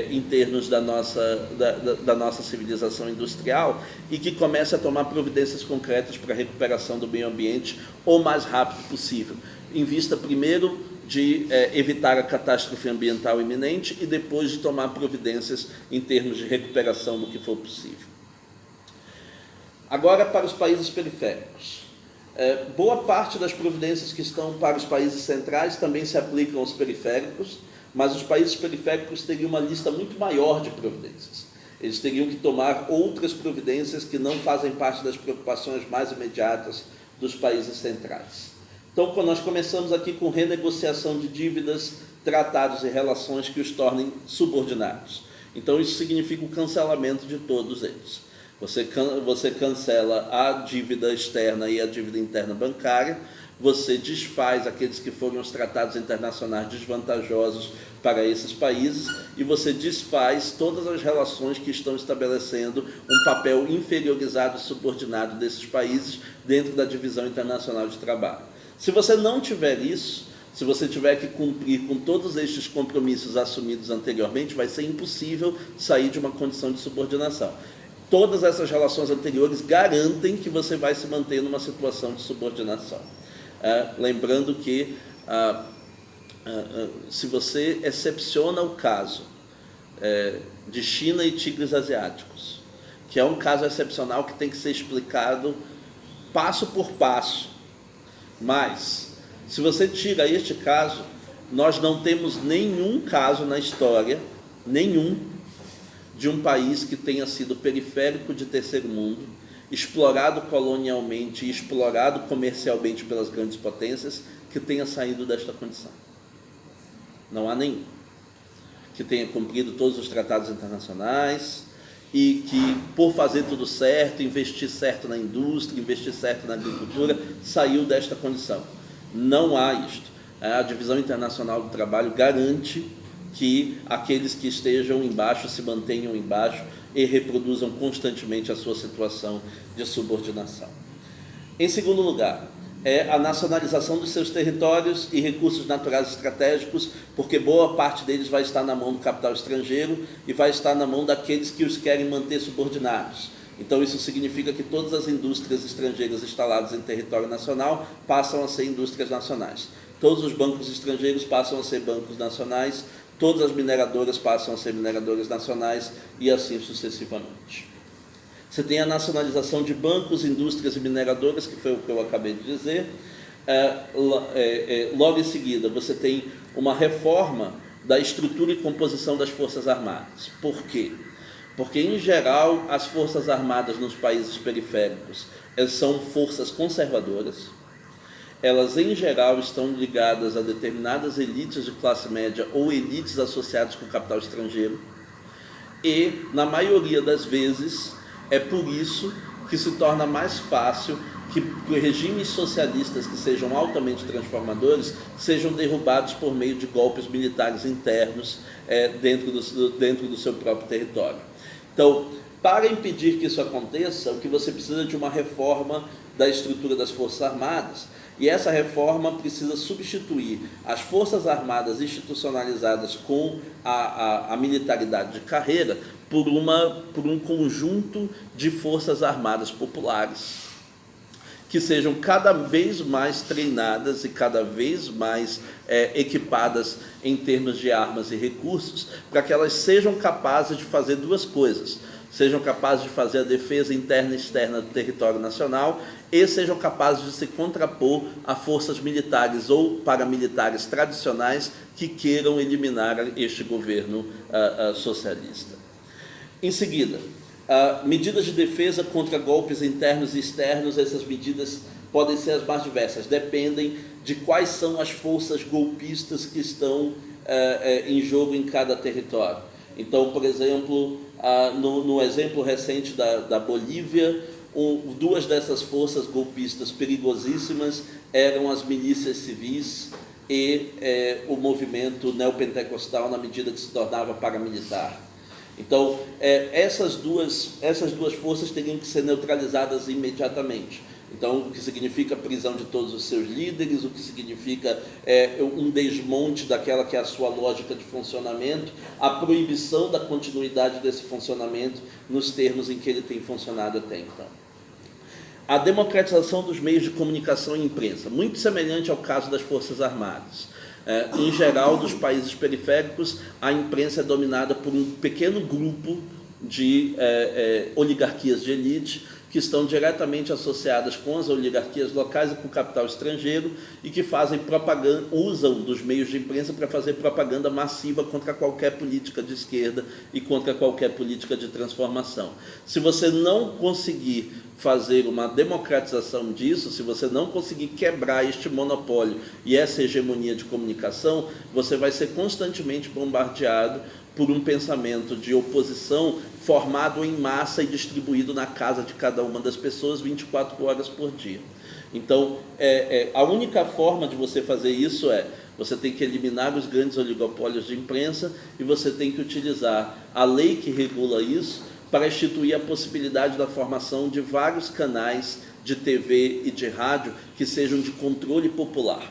em termos da nossa civilização industrial e que comece a tomar providências concretas para a recuperação do meio ambiente o mais rápido possível, em vista primeiro de evitar a catástrofe ambiental iminente e depois de tomar providências em termos de recuperação do que for possível. Agora, para os países periféricos. Boa parte das providências que estão para os países centrais também se aplicam aos periféricos, mas os países periféricos teriam uma lista muito maior de providências. Eles teriam que tomar outras providências que não fazem parte das preocupações mais imediatas dos países centrais. Então, quando nós começamos aqui com renegociação de dívidas, tratados e relações que os tornem subordinados. Então, isso significa o cancelamento de todos eles. Você cancela a dívida externa e a dívida interna bancária, você desfaz aqueles que foram os tratados internacionais desvantajosos para esses países e você desfaz todas as relações que estão estabelecendo um papel inferiorizado e subordinado desses países dentro da divisão internacional de trabalho. Se você não tiver isso, se você tiver que cumprir com todos estes compromissos assumidos anteriormente, vai ser impossível sair de uma condição de subordinação. Todas essas relações anteriores garantem que você vai se manter numa situação de subordinação. Lembrando que se você excepciona o caso de China e tigres asiáticos, que é um caso excepcional que tem que ser explicado passo por passo, mas se você tira este caso, nós não temos nenhum caso na história, nenhum, de um país que tenha sido periférico de terceiro mundo, explorado colonialmente e explorado comercialmente pelas grandes potências, que tenha saído desta condição. Não há nenhum. Que tenha cumprido todos os tratados internacionais e que, por fazer tudo certo, investir certo na indústria, investir certo na agricultura, saiu desta condição. Não há isto. A Divisão Internacional do Trabalho garante que aqueles que estejam embaixo se mantenham embaixo e reproduzam constantemente a sua situação de subordinação. Em segundo lugar, a nacionalização dos seus territórios e recursos naturais estratégicos, porque boa parte deles vai estar na mão do capital estrangeiro e vai estar na mão daqueles que os querem manter subordinados. Então isso significa que todas as indústrias estrangeiras instaladas em território nacional passam a ser indústrias nacionais. Todos os bancos estrangeiros passam a ser bancos nacionais, todas as mineradoras passam a ser mineradoras nacionais e assim sucessivamente. Você tem a nacionalização de bancos, indústrias e mineradoras, que foi o que eu acabei de dizer. Logo em seguida, você tem uma reforma da estrutura e composição das Forças Armadas. Por quê? Porque, em geral, as Forças Armadas nos países periféricos são forças conservadoras. Elas, em geral, estão ligadas a determinadas elites de classe média ou elites associadas com o capital estrangeiro. E, na maioria das vezes, é por isso que se torna mais fácil que regimes socialistas que sejam altamente transformadores sejam derrubados por meio de golpes militares internos dentro do seu próprio território. Então, para impedir que isso aconteça, o que você precisa é de uma reforma da estrutura das Forças Armadas, e essa reforma precisa substituir as Forças Armadas institucionalizadas com a militaridade de carreira por um conjunto de Forças Armadas populares, que sejam cada vez mais treinadas e cada vez mais equipadas em termos de armas e recursos, para que elas sejam capazes de fazer duas coisas: sejam capazes de fazer a defesa interna e externa do território nacional e sejam capazes de se contrapor a forças militares ou paramilitares tradicionais que queiram eliminar este governo socialista. Em seguida, medidas de defesa contra golpes internos e externos. Essas medidas podem ser as mais diversas, dependem de quais são as forças golpistas que estão em jogo em cada território. Então, por exemplo, no exemplo recente da Bolívia, duas dessas forças golpistas perigosíssimas eram as milícias civis e o movimento neopentecostal, na medida que se tornava paramilitar. Então, essas duas forças teriam que ser neutralizadas imediatamente. Então, o que significa a prisão de todos os seus líderes, o que significa um desmonte daquela que é a sua lógica de funcionamento, a proibição da continuidade desse funcionamento nos termos em que ele tem funcionado até então. A democratização dos meios de comunicação e imprensa, muito semelhante ao caso das Forças Armadas. Em geral, dos países periféricos, a imprensa é dominada por um pequeno grupo de oligarquias de elite, que estão diretamente associadas com as oligarquias locais e com o capital estrangeiro e que fazem propaganda, usam dos meios de imprensa para fazer propaganda massiva contra qualquer política de esquerda e contra qualquer política de transformação. Se você não conseguir fazer uma democratização disso, se você não conseguir quebrar este monopólio e essa hegemonia de comunicação, você vai ser constantemente bombardeado por um pensamento de oposição formado em massa e distribuído na casa de cada uma das pessoas 24 horas por dia. Então, a única forma de você fazer isso você tem que eliminar os grandes oligopólios de imprensa e você tem que utilizar a lei que regula isso para instituir a possibilidade da formação de vários canais de TV e de rádio que sejam de controle popular.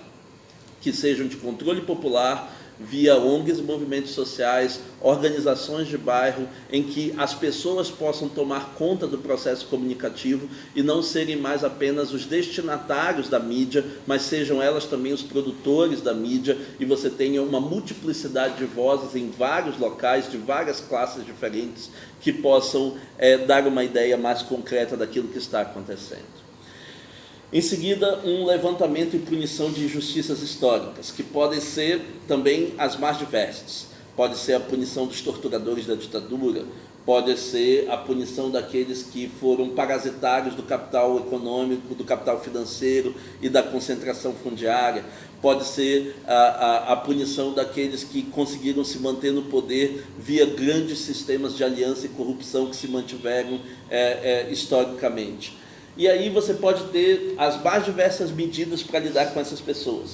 Via ONGs e movimentos sociais, organizações de bairro, em que as pessoas possam tomar conta do processo comunicativo e não serem mais apenas os destinatários da mídia, mas sejam elas também os produtores da mídia, e você tenha uma multiplicidade de vozes em vários locais, de várias classes diferentes, que possam dar uma ideia mais concreta daquilo que está acontecendo. Em seguida, um levantamento e punição de injustiças históricas, que podem ser também as mais diversas. Pode ser a punição dos torturadores da ditadura, pode ser a punição daqueles que foram parasitários do capital econômico, do capital financeiro e da concentração fundiária, pode ser a punição daqueles que conseguiram se manter no poder via grandes sistemas de aliança e corrupção que se mantiveram historicamente. E aí você pode ter as mais diversas medidas para lidar com essas pessoas.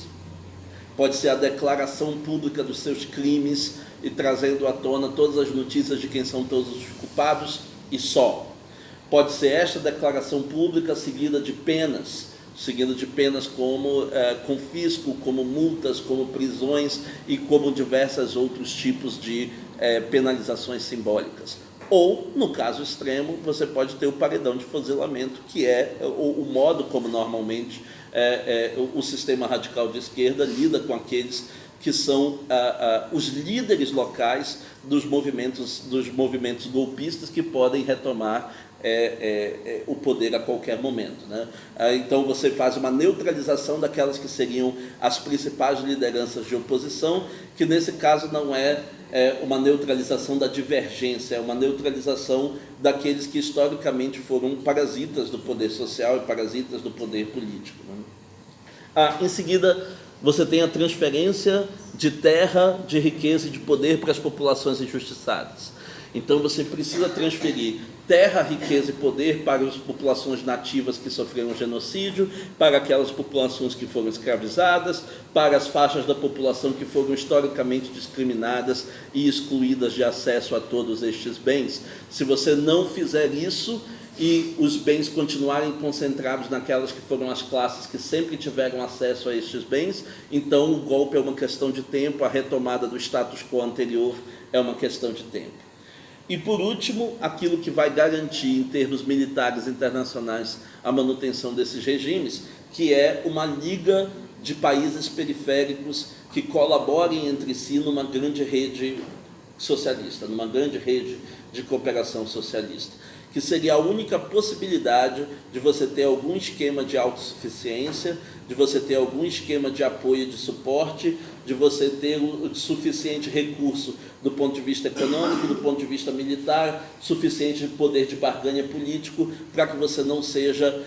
Pode ser a declaração pública dos seus crimes e trazendo à tona todas as notícias de quem são todos os culpados e só. Pode ser esta declaração pública seguida de penas como confisco, como multas, como prisões e como diversos outros tipos de penalizações simbólicas. Ou, no caso extremo, você pode ter o paredão de fuzilamento, que é o modo como normalmente o sistema radical de esquerda lida com aqueles que são os líderes locais dos movimentos golpistas que podem retomar o poder a qualquer momento, né? Então você faz uma neutralização daquelas que seriam as principais lideranças de oposição, que nesse caso não é uma neutralização da divergência, é uma neutralização daqueles que historicamente foram parasitas do poder social e parasitas do poder político, né? Em seguida, você tem a transferência de terra, de riqueza e de poder para as populações injustiçadas. Então você precisa transferir terra, riqueza e poder para as populações nativas que sofreram genocídio, para aquelas populações que foram escravizadas, para as faixas da população que foram historicamente discriminadas e excluídas de acesso a todos estes bens. Se você não fizer isso e os bens continuarem concentrados naquelas que foram as classes que sempre tiveram acesso a estes bens, então o golpe é uma questão de tempo, a retomada do status quo anterior é uma questão de tempo. E, por último, aquilo que vai garantir, em termos militares internacionais, a manutenção desses regimes, que é uma liga de países periféricos que colaborem entre si numa grande rede socialista, numa grande rede de cooperação socialista, que que seria a única possibilidade de você ter algum esquema de autossuficiência, de você ter algum esquema de apoio e de suporte, de você ter o suficiente recurso do ponto de vista econômico, do ponto de vista militar, suficiente de poder de barganha político, para que você não seja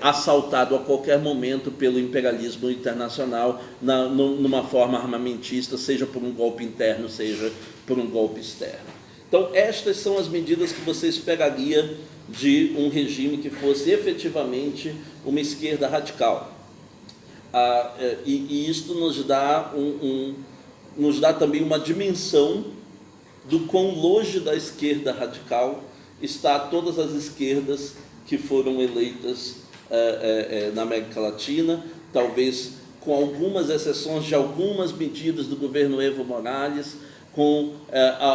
assaltado a qualquer momento pelo imperialismo internacional numa forma armamentista, seja por um golpe interno, seja por um golpe externo. Então, estas são as medidas que você esperaria de um regime que fosse efetivamente uma esquerda radical. E isto nos dá também uma dimensão do quão longe da esquerda radical está todas as esquerdas que foram eleitas na América Latina, talvez com algumas exceções de algumas medidas do governo Evo Morales, com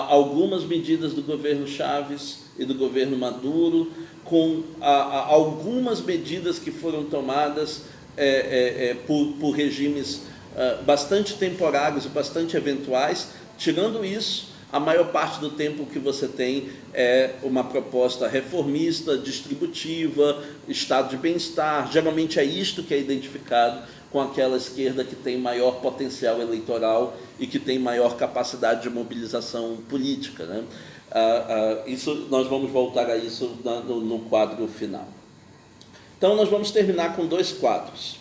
algumas medidas do governo Chávez e do governo Maduro, com algumas medidas que foram tomadas por regimes bastante temporários e bastante eventuais. Tirando isso, a maior parte do tempo que você tem é uma proposta reformista, distributiva, estado de bem-estar. Geralmente é isto que é identificado com aquela esquerda que tem maior potencial eleitoral e que tem maior capacidade de mobilização política, né? Nós vamos voltar a isso no quadro final. Então, nós vamos terminar com dois quadros.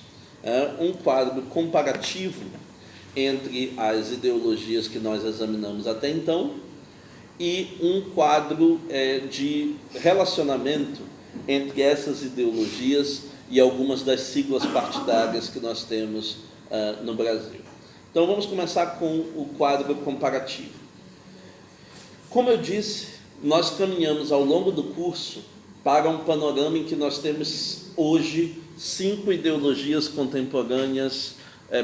Um quadro comparativo entre as ideologias que nós examinamos até então e um quadro de relacionamento entre essas ideologias e algumas das siglas partidárias que nós temos no Brasil. Então, vamos começar com o quadro comparativo. Como eu disse, nós caminhamos ao longo do curso para um panorama em que nós temos hoje 5 ideologias contemporâneas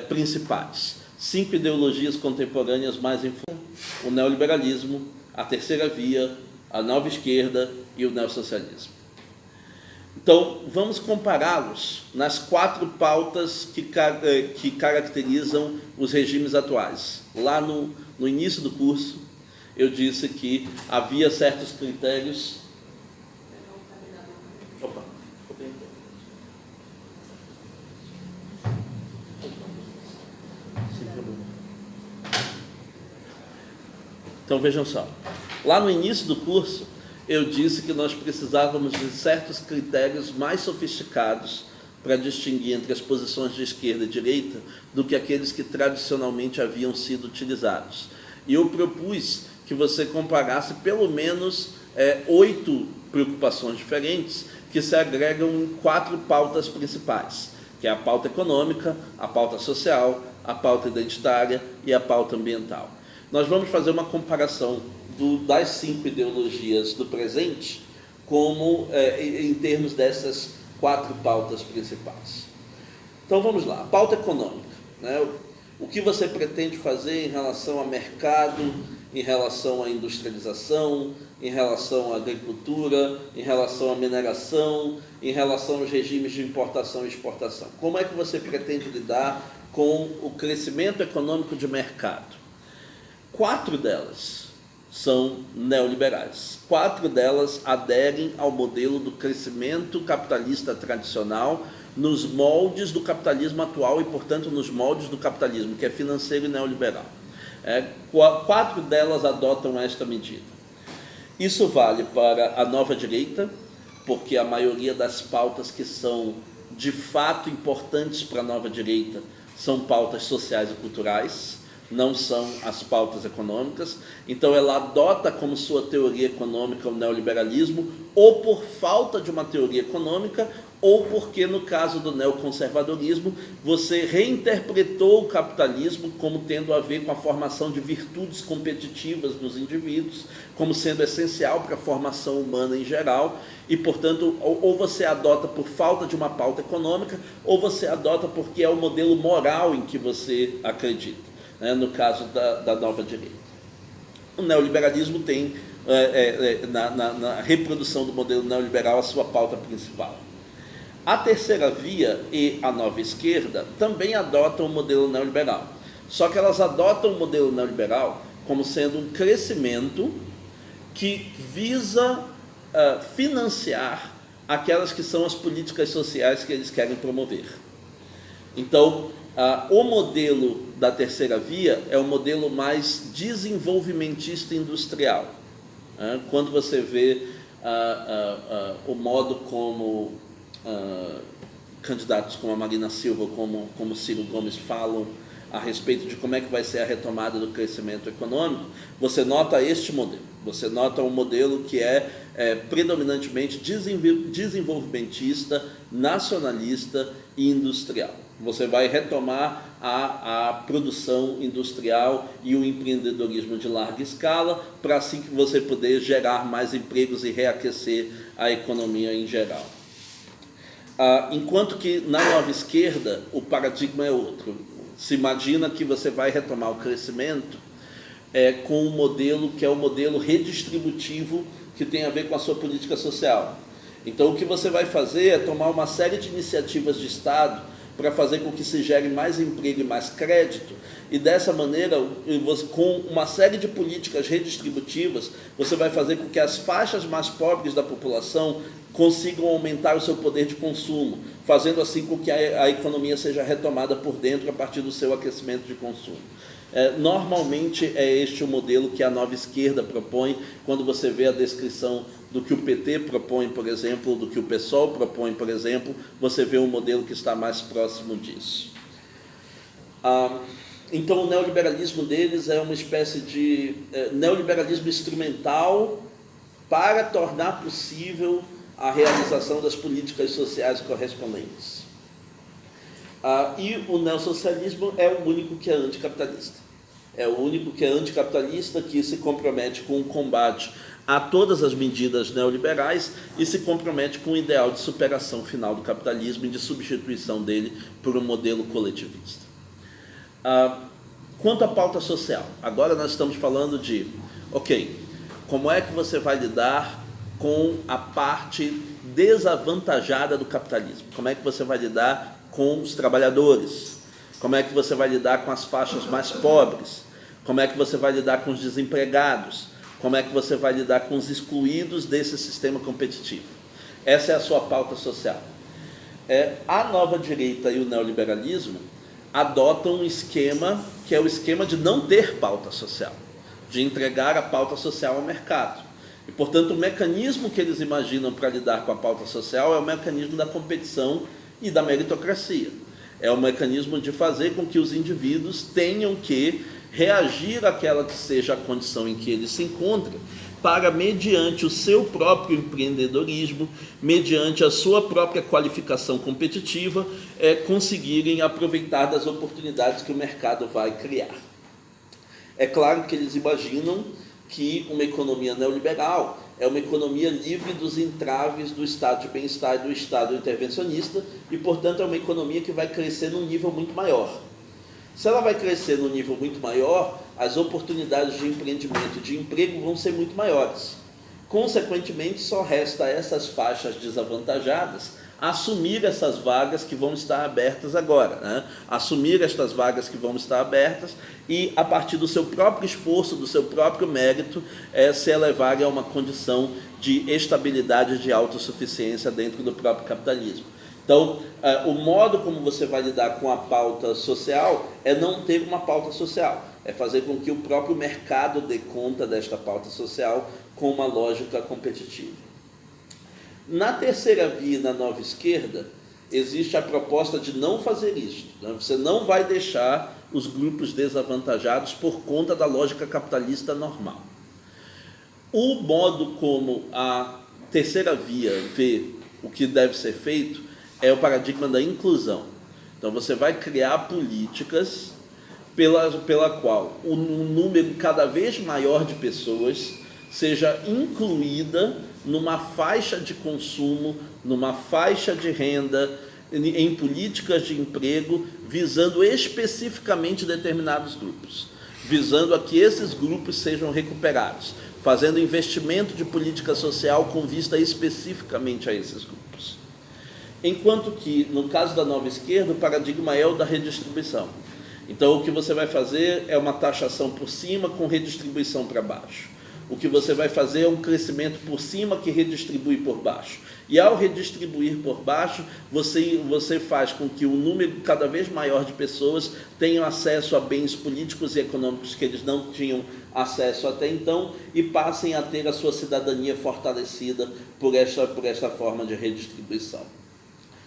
principais. 5 ideologias contemporâneas mais influentes: o neoliberalismo, a terceira via, a nova esquerda e o neossocialismo. Então, vamos compará-los nas 4 pautas que caracterizam os regimes atuais. Lá no início do curso, eu disse que havia certos critérios. Opa, então, vejam só. Lá no início do curso, eu disse que nós precisávamos de certos critérios mais sofisticados para distinguir entre as posições de esquerda e direita do que aqueles que tradicionalmente haviam sido utilizados. E eu propus que você comparasse pelo menos 8 preocupações diferentes que se agregam em 4 pautas principais, que é a pauta econômica, a pauta social, a pauta identitária e a pauta ambiental. Nós vamos fazer uma comparação das 5 ideologias do presente em termos dessas 4 pautas principais. Então vamos lá, a pauta econômica, né? O que você pretende fazer em relação ao mercado, em relação à industrialização, em relação à agricultura, em relação à mineração, em relação aos regimes de importação e exportação? Como é que você pretende lidar com o crescimento econômico de mercado? 4 delas são neoliberais. 4 delas aderem ao modelo do crescimento capitalista tradicional nos moldes do capitalismo atual e, portanto, nos moldes do capitalismo, que é financeiro e neoliberal. 4 delas adotam esta medida. Isso vale para a nova direita, porque a maioria das pautas que são de fato importantes para a nova direita são pautas sociais e culturais, não são as pautas econômicas. Então ela adota como sua teoria econômica o neoliberalismo, ou por falta de uma teoria econômica, ou porque, no caso do neoconservadorismo, você reinterpretou o capitalismo como tendo a ver com a formação de virtudes competitivas nos indivíduos, como sendo essencial para a formação humana em geral, e, portanto, ou você adota por falta de uma pauta econômica, ou você adota porque é o modelo moral em que você acredita, né, no caso da nova direita. O neoliberalismo tem, na reprodução do modelo neoliberal, a sua pauta principal. A terceira via e a nova esquerda também adotam o modelo neoliberal, só que elas adotam o modelo neoliberal como sendo um crescimento que visa financiar aquelas que são as políticas sociais que eles querem promover. Então, o modelo da terceira via é o modelo mais desenvolvimentista industrial. Quando você vê o modo como candidatos como a Marina Silva, como Ciro Gomes falam a respeito de como é que vai ser a retomada do crescimento econômico, você nota este modelo. Você nota um modelo que é predominantemente desenvolvimentista, nacionalista e industrial. Você vai retomar a produção industrial e o empreendedorismo de larga escala, para assim que você poder gerar mais empregos e reaquecer a economia em geral. Enquanto que na nova esquerda o paradigma é outro. Se imagina que você vai retomar o crescimento com um modelo que é o modelo redistributivo, que tem a ver com a sua política social. Então o que você vai fazer é tomar uma série de iniciativas de Estado para fazer com que se gere mais emprego e mais crédito, e dessa maneira, com uma série de políticas redistributivas, você vai fazer com que as faixas mais pobres da população consigam aumentar o seu poder de consumo, fazendo assim com que a economia seja retomada por dentro a partir do seu aquecimento de consumo. Normalmente é este o modelo que a nova esquerda propõe, quando você vê a descrição do que o PT propõe, por exemplo, do que o PSOL propõe, por exemplo, você vê um modelo que está mais próximo disso. Então o neoliberalismo deles é uma espécie de neoliberalismo instrumental para tornar possível a realização das políticas sociais correspondentes. E o neossocialismo é o único que é anticapitalista. É o único que é anticapitalista, que se compromete com o combate a todas as medidas neoliberais e se compromete com o ideal de superação final do capitalismo e de substituição dele por um modelo coletivista. Quanto à pauta social, agora nós estamos falando de, como é que você vai lidar com a parte desavantajada do capitalismo? Como é que você vai lidar com os trabalhadores? Como é que você vai lidar com as faixas mais pobres? Como é que você vai lidar com os desempregados? Como é que você vai lidar com os excluídos desse sistema competitivo? Essa é a sua pauta social. A nova direita e o neoliberalismo adotam um esquema que é o esquema de não ter pauta social, de entregar a pauta social ao mercado. E, portanto, o mecanismo que eles imaginam para lidar com a pauta social é o mecanismo da competição e da meritocracia. É o mecanismo de fazer com que os indivíduos tenham que reagir àquela que seja a condição em que eles se encontram, para, mediante o seu próprio empreendedorismo, mediante a sua própria qualificação competitiva, conseguirem aproveitar das oportunidades que o mercado vai criar. É claro que eles imaginam que uma economia neoliberal é uma economia livre dos entraves do estado de bem-estar e do estado intervencionista e, portanto, é uma economia que vai crescer num nível muito maior. Se ela vai crescer num nível muito maior, as oportunidades de empreendimento e de emprego vão ser muito maiores. Consequentemente, só resta a essas faixas desavantajadas assumir essas vagas que vão estar abertas agora, assumir estas vagas que vão estar abertas e, a partir do seu próprio esforço, do seu próprio mérito, se elevarem a uma condição de estabilidade, de autossuficiência dentro do próprio capitalismo. Então, o modo como você vai lidar com a pauta social é não ter uma pauta social, é fazer com que o próprio mercado dê conta desta pauta social com uma lógica competitiva. Na terceira via, na nova esquerda, existe a proposta de não fazer isso. Você não vai deixar os grupos desavantajados por conta da lógica capitalista normal. O modo como a terceira via vê o que deve ser feito é o paradigma da inclusão. Então você vai criar políticas pela qual um número cada vez maior de pessoas seja incluída numa faixa de consumo, numa faixa de renda, em políticas de emprego, visando especificamente determinados grupos, visando a que esses grupos sejam recuperados, fazendo investimento de política social com vista especificamente a esses grupos. Enquanto que, no caso da nova esquerda, o paradigma é o da redistribuição. Então, o que você vai fazer é uma taxação por cima com redistribuição para baixo. o que você vai fazer é um crescimento por cima que redistribui por baixo. E ao redistribuir por baixo, você faz com que um número cada vez maior de pessoas tenham acesso a bens políticos e econômicos que eles não tinham acesso até então e passem a ter a sua cidadania fortalecida por esta forma de redistribuição.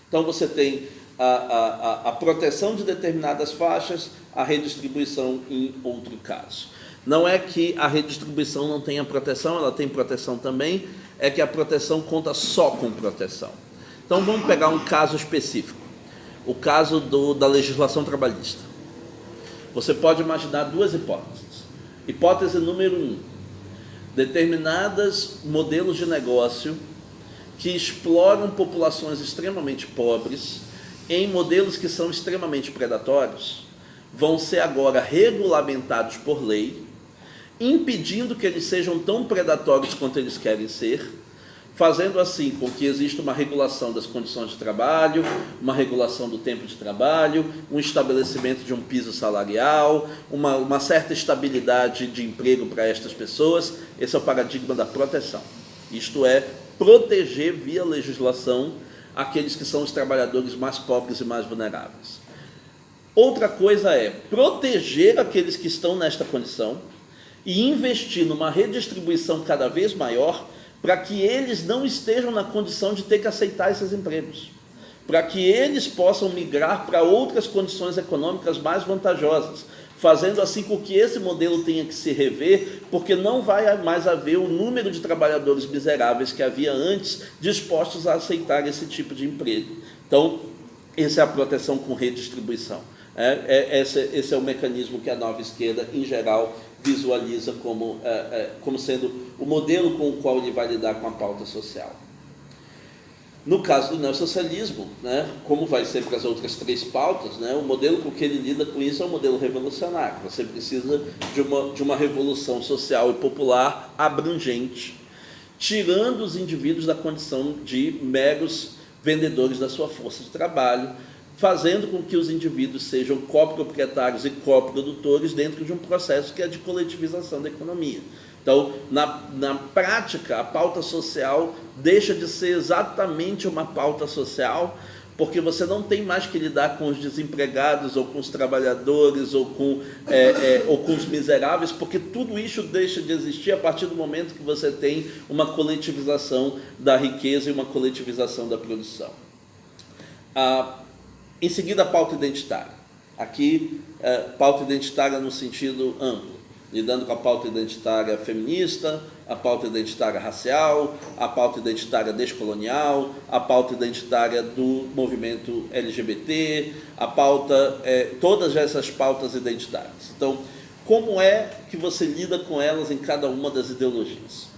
Então você tem a proteção de determinadas faixas, a redistribuição em outro caso. Não é que a redistribuição não tenha proteção, ela tem proteção também, é que a proteção conta só com proteção. Então vamos pegar um caso específico, o caso da legislação trabalhista. Você pode imaginar duas hipóteses. Hipótese número 1, determinados modelos de negócio que exploram populações extremamente pobres em modelos que são extremamente predatórios, vão ser agora regulamentados por lei, impedindo que eles sejam tão predatórios quanto eles querem ser, fazendo assim com que exista uma regulação das condições de trabalho, uma regulação do tempo de trabalho, um estabelecimento de um piso salarial, uma certa estabilidade de emprego para estas pessoas. Esse é o paradigma da proteção. Isto é, proteger via legislação aqueles que são os trabalhadores mais pobres e mais vulneráveis. Outra coisa é proteger aqueles que estão nesta condição e investir numa redistribuição cada vez maior para que eles não estejam na condição de ter que aceitar esses empregos, para que eles possam migrar para outras condições econômicas mais vantajosas, fazendo assim com que esse modelo tenha que se rever, porque não vai mais haver o número de trabalhadores miseráveis que havia antes dispostos a aceitar esse tipo de emprego. Então, essa é a proteção com redistribuição. Esse é o mecanismo que a nova esquerda, em geral, visualiza como sendo o modelo com o qual ele vai lidar com a pauta social. No caso do neossocialismo, como vai ser para as outras três pautas, o modelo com que ele lida com isso é um modelo revolucionário. Você precisa de uma revolução social e popular abrangente, tirando os indivíduos da condição de meros vendedores da sua força de trabalho, fazendo com que os indivíduos sejam coproprietários e coprodutores dentro de um processo que é de coletivização da economia. Então, na prática, a pauta social deixa de ser exatamente uma pauta social, porque você não tem mais que lidar com os desempregados, ou com os trabalhadores, ou com os miseráveis, porque tudo isso deixa de existir a partir do momento que você tem uma coletivização da riqueza e uma coletivização da produção. Em seguida, a pauta identitária. Aqui, pauta identitária no sentido amplo, lidando com a pauta identitária feminista, a pauta identitária racial, a pauta identitária descolonial, a pauta identitária do movimento LGBT, todas essas pautas identitárias. Então, como é que você lida com elas em cada uma das ideologias?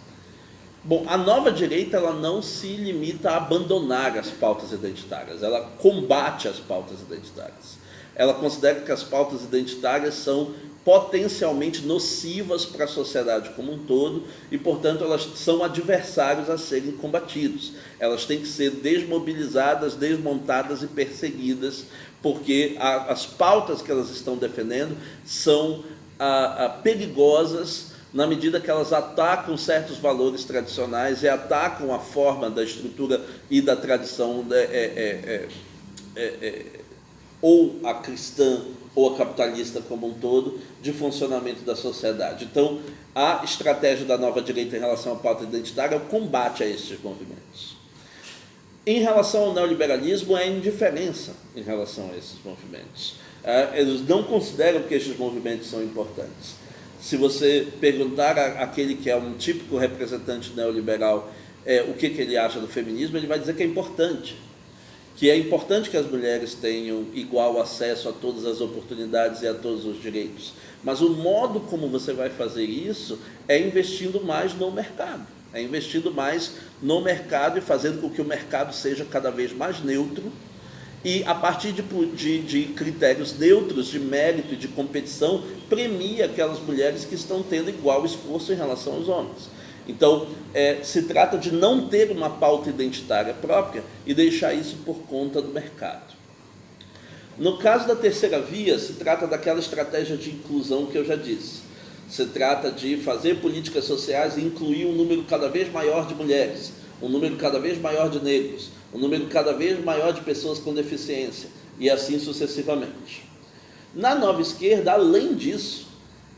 Bom, a nova direita ela não se limita a abandonar as pautas identitárias, ela combate as pautas identitárias. Ela considera que as pautas identitárias são potencialmente nocivas para a sociedade como um todo e, portanto, elas são adversários a serem combatidos. Elas têm que ser desmobilizadas, desmontadas e perseguidas, porque as pautas que elas estão defendendo são perigosas na medida que elas atacam certos valores tradicionais e atacam a forma da estrutura e da tradição ou a cristã ou a capitalista como um todo, de funcionamento da sociedade. Então, a estratégia da nova direita em relação à pauta identitária é o combate a estes movimentos. Em relação ao neoliberalismo, é a indiferença em relação a esses movimentos. Eles não consideram que estes movimentos são importantes. Se você perguntar àquele que é um típico representante neoliberal o que ele acha do feminismo, ele vai dizer que é importante que as mulheres tenham igual acesso a todas as oportunidades e a todos os direitos. Mas o modo como você vai fazer isso é investindo mais no mercado. É investindo mais no mercado e fazendo com que o mercado seja cada vez mais neutro e, a partir de critérios neutros, de mérito e de competição, premia aquelas mulheres que estão tendo igual esforço em relação aos homens. Então, se trata de não ter uma pauta identitária própria e deixar isso por conta do mercado. No caso da terceira via, se trata daquela estratégia de inclusão que eu já disse. se trata de fazer políticas sociais e incluir um número cada vez maior de mulheres, um número cada vez maior de negros, um número cada vez maior de pessoas com deficiência, e assim sucessivamente. Na nova esquerda, além disso,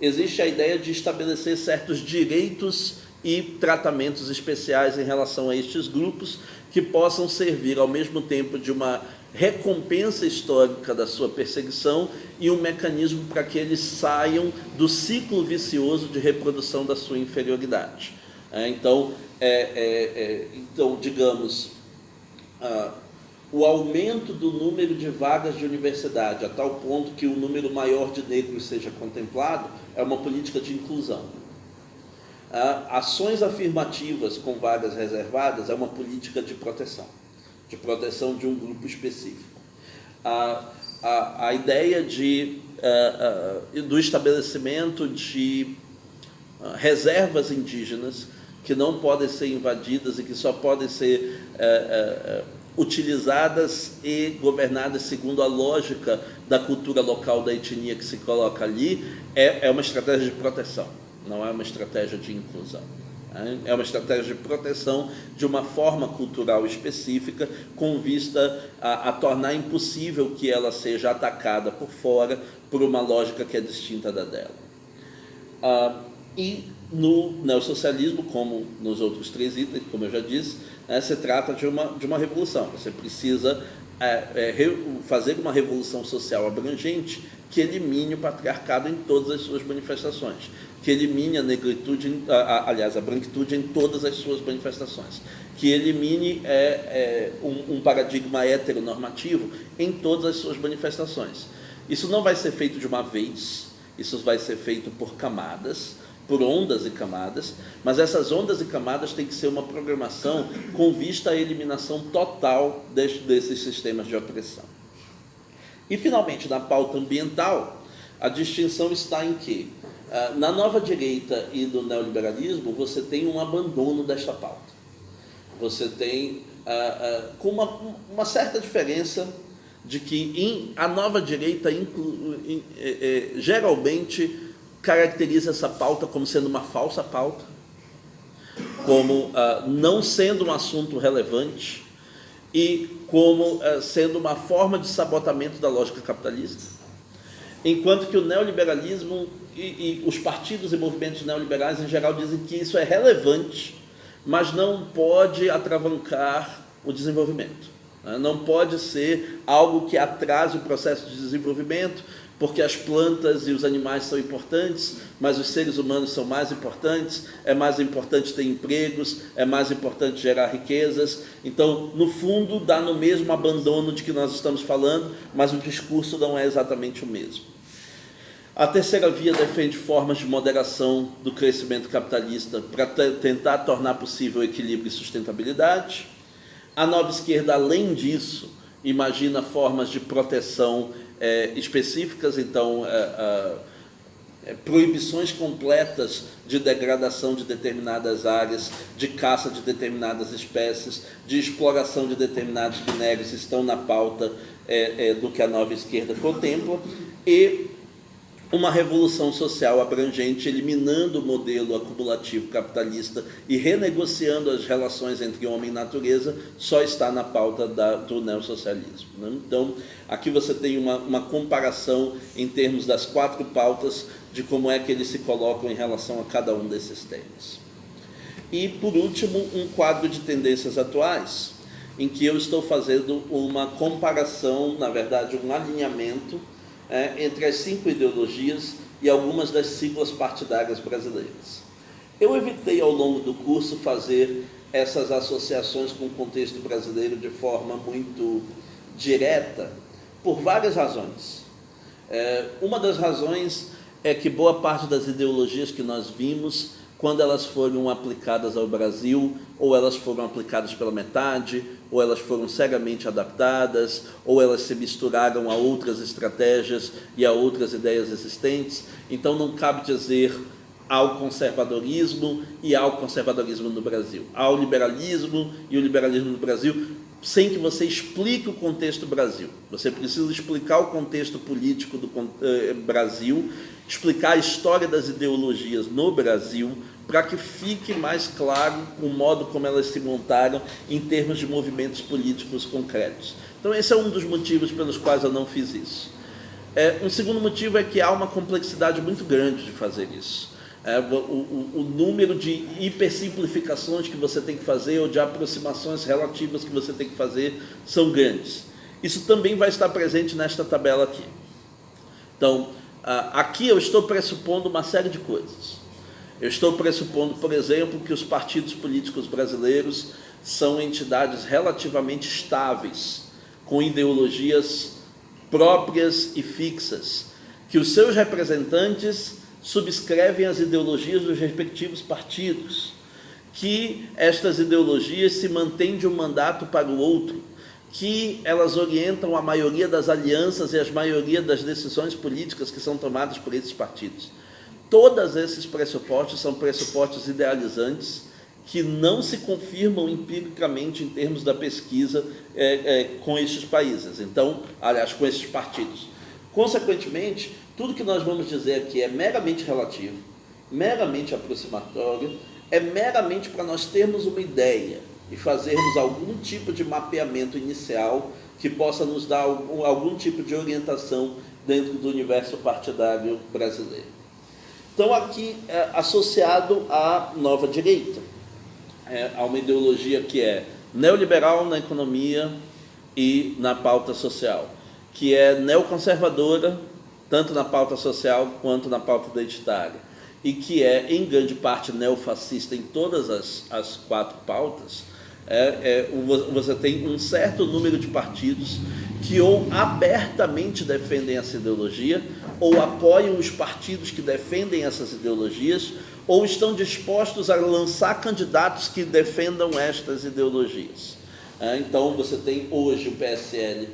existe a ideia de estabelecer certos direitos e tratamentos especiais em relação a estes grupos, que possam servir ao mesmo tempo de uma recompensa histórica da sua perseguição e um mecanismo para que eles saiam do ciclo vicioso de reprodução da sua inferioridade. Então, digamos, o aumento do número de vagas de universidade, a tal ponto que o número maior de negros seja contemplado, é uma política de inclusão. Ações afirmativas com vagas reservadas é uma política de proteção de um grupo específico. A ideia do estabelecimento de reservas indígenas que não podem ser invadidas e que só podem ser utilizadas e governadas segundo a lógica da cultura local, da etnia que se coloca ali, é uma estratégia de proteção, não é uma estratégia de inclusão. É uma estratégia de proteção de uma forma cultural específica, com vista a tornar impossível que ela seja atacada por fora por uma lógica que é distinta da dela. E no neossocialismo, como nos outros 3 itens, como eu já disse, se trata de uma revolução. Você precisa fazer uma revolução social abrangente que elimine o patriarcado em todas as suas manifestações, que elimine a negritude, a branquitude em todas as suas manifestações, que elimine um paradigma heteronormativo em todas as suas manifestações. Isso não vai ser feito de uma vez, isso vai ser feito por camadas, por ondas e camadas, mas essas ondas e camadas têm que ser uma programação com vista à eliminação total desses sistemas de opressão. E, finalmente, na pauta ambiental, a distinção está em que, na nova direita e do neoliberalismo, você tem um abandono desta pauta. Você tem, com uma certa diferença, de que a nova direita geralmente caracteriza essa pauta como sendo uma falsa pauta, como não sendo um assunto relevante e como sendo uma forma de sabotamento da lógica capitalista, enquanto que o neoliberalismo e os partidos e movimentos neoliberais em geral dizem que isso é relevante, mas não pode atravancar o desenvolvimento. Não pode ser algo que atrase o processo de desenvolvimento, porque as plantas e os animais são importantes, mas os seres humanos são mais importantes, é mais importante ter empregos, é mais importante gerar riquezas. Então, no fundo, dá no mesmo abandono de que nós estamos falando, mas o discurso não é exatamente o mesmo. A terceira via defende formas de moderação do crescimento capitalista para tentar tornar possível equilíbrio e sustentabilidade. A nova esquerda, além disso, imagina formas de proteção específicas, então proibições completas de degradação de determinadas áreas, de caça de determinadas espécies, de exploração de determinados minérios estão na pauta do que a nova esquerda contempla, e uma revolução social abrangente, eliminando o modelo acumulativo capitalista e renegociando as relações entre homem e natureza, só está na pauta do neossocialismo. Então, aqui você tem uma comparação em termos das 4 pautas de como é que eles se colocam em relação a cada um desses temas. E, por último, um quadro de tendências atuais, em que eu estou fazendo uma comparação, na verdade, um alinhamento entre as 5 ideologias e algumas das siglas partidárias brasileiras. Eu evitei, ao longo do curso, fazer essas associações com o contexto brasileiro de forma muito direta, por várias razões. Uma das razões é que boa parte das ideologias que nós vimos, quando elas foram aplicadas ao Brasil, ou elas foram aplicadas pela metade, ou elas foram seriamente adaptadas, ou elas se misturaram a outras estratégias e a outras ideias existentes. Então, não cabe dizer ao conservadorismo e ao conservadorismo no Brasil, ao liberalismo e o liberalismo no Brasil. sem que você explique o contexto Brasil. Você precisa explicar o contexto político do Brasil, explicar a história das ideologias no Brasil, para que fique mais claro o modo como elas se montaram em termos de movimentos políticos concretos. Então, esse é um dos motivos pelos quais eu não fiz isso. Um segundo motivo é que há uma complexidade muito grande de fazer isso. O número de hipersimplificações que você tem que fazer ou de aproximações relativas que você tem que fazer são grandes. Isso também vai estar presente nesta tabela aqui. Então, aqui eu estou pressupondo uma série de coisas. Eu estou pressupondo, por exemplo, que os partidos políticos brasileiros são entidades relativamente estáveis, com ideologias próprias e fixas, que os seus representantes subscrevem as ideologias dos respectivos partidos, que estas ideologias se mantêm de um mandato para o outro, que elas orientam a maioria das alianças e a maioria das decisões políticas que são tomadas por esses partidos. Todos esses pressupostos são pressupostos idealizantes que não se confirmam empiricamente em termos da pesquisa com estes países, então, aliás, com esses partidos. Consequentemente, tudo que nós vamos dizer aqui é meramente relativo, meramente aproximatório, é meramente para nós termos uma ideia e fazermos algum tipo de mapeamento inicial que possa nos dar algum tipo de orientação dentro do universo partidário brasileiro. Então, aqui, associado à nova direita, a uma ideologia que é neoliberal na economia e na pauta social, que é neoconservadora, tanto na pauta social quanto na pauta identitária, e que é, em grande parte, neofascista em todas as quatro pautas. Você tem um certo número de partidos que ou abertamente defendem essa ideologia, ou apoiam os partidos que defendem essas ideologias, ou estão dispostos a lançar candidatos que defendam estas ideologias. Então, você tem hoje o PSL,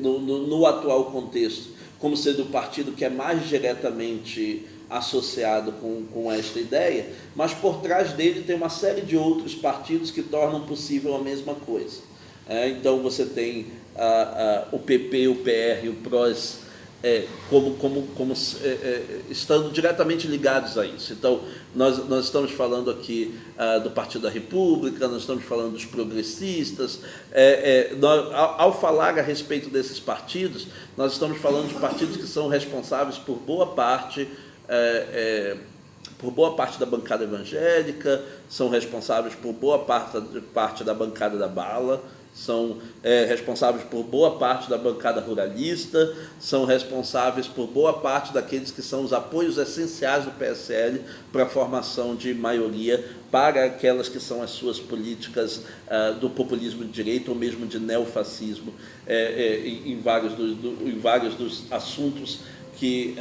no atual contexto, como sendo o partido que é mais diretamente associado com esta ideia, mas por trás dele tem uma série de outros partidos que tornam possível a mesma coisa. Então, você tem o PP, o PR e o PROS estando diretamente ligados a isso. Então, nós estamos falando aqui do Partido da República, nós estamos falando dos progressistas. Ao falar a respeito desses partidos, nós estamos falando de partidos que são responsáveis por boa parte da bancada evangélica, são responsáveis por boa parte da bancada da bala, são responsáveis por boa parte da bancada ruralista, são responsáveis por boa parte daqueles que são os apoios essenciais do PSL para a formação de maioria para aquelas que são as suas políticas do populismo de direita ou mesmo de neofascismo em vários dos assuntos que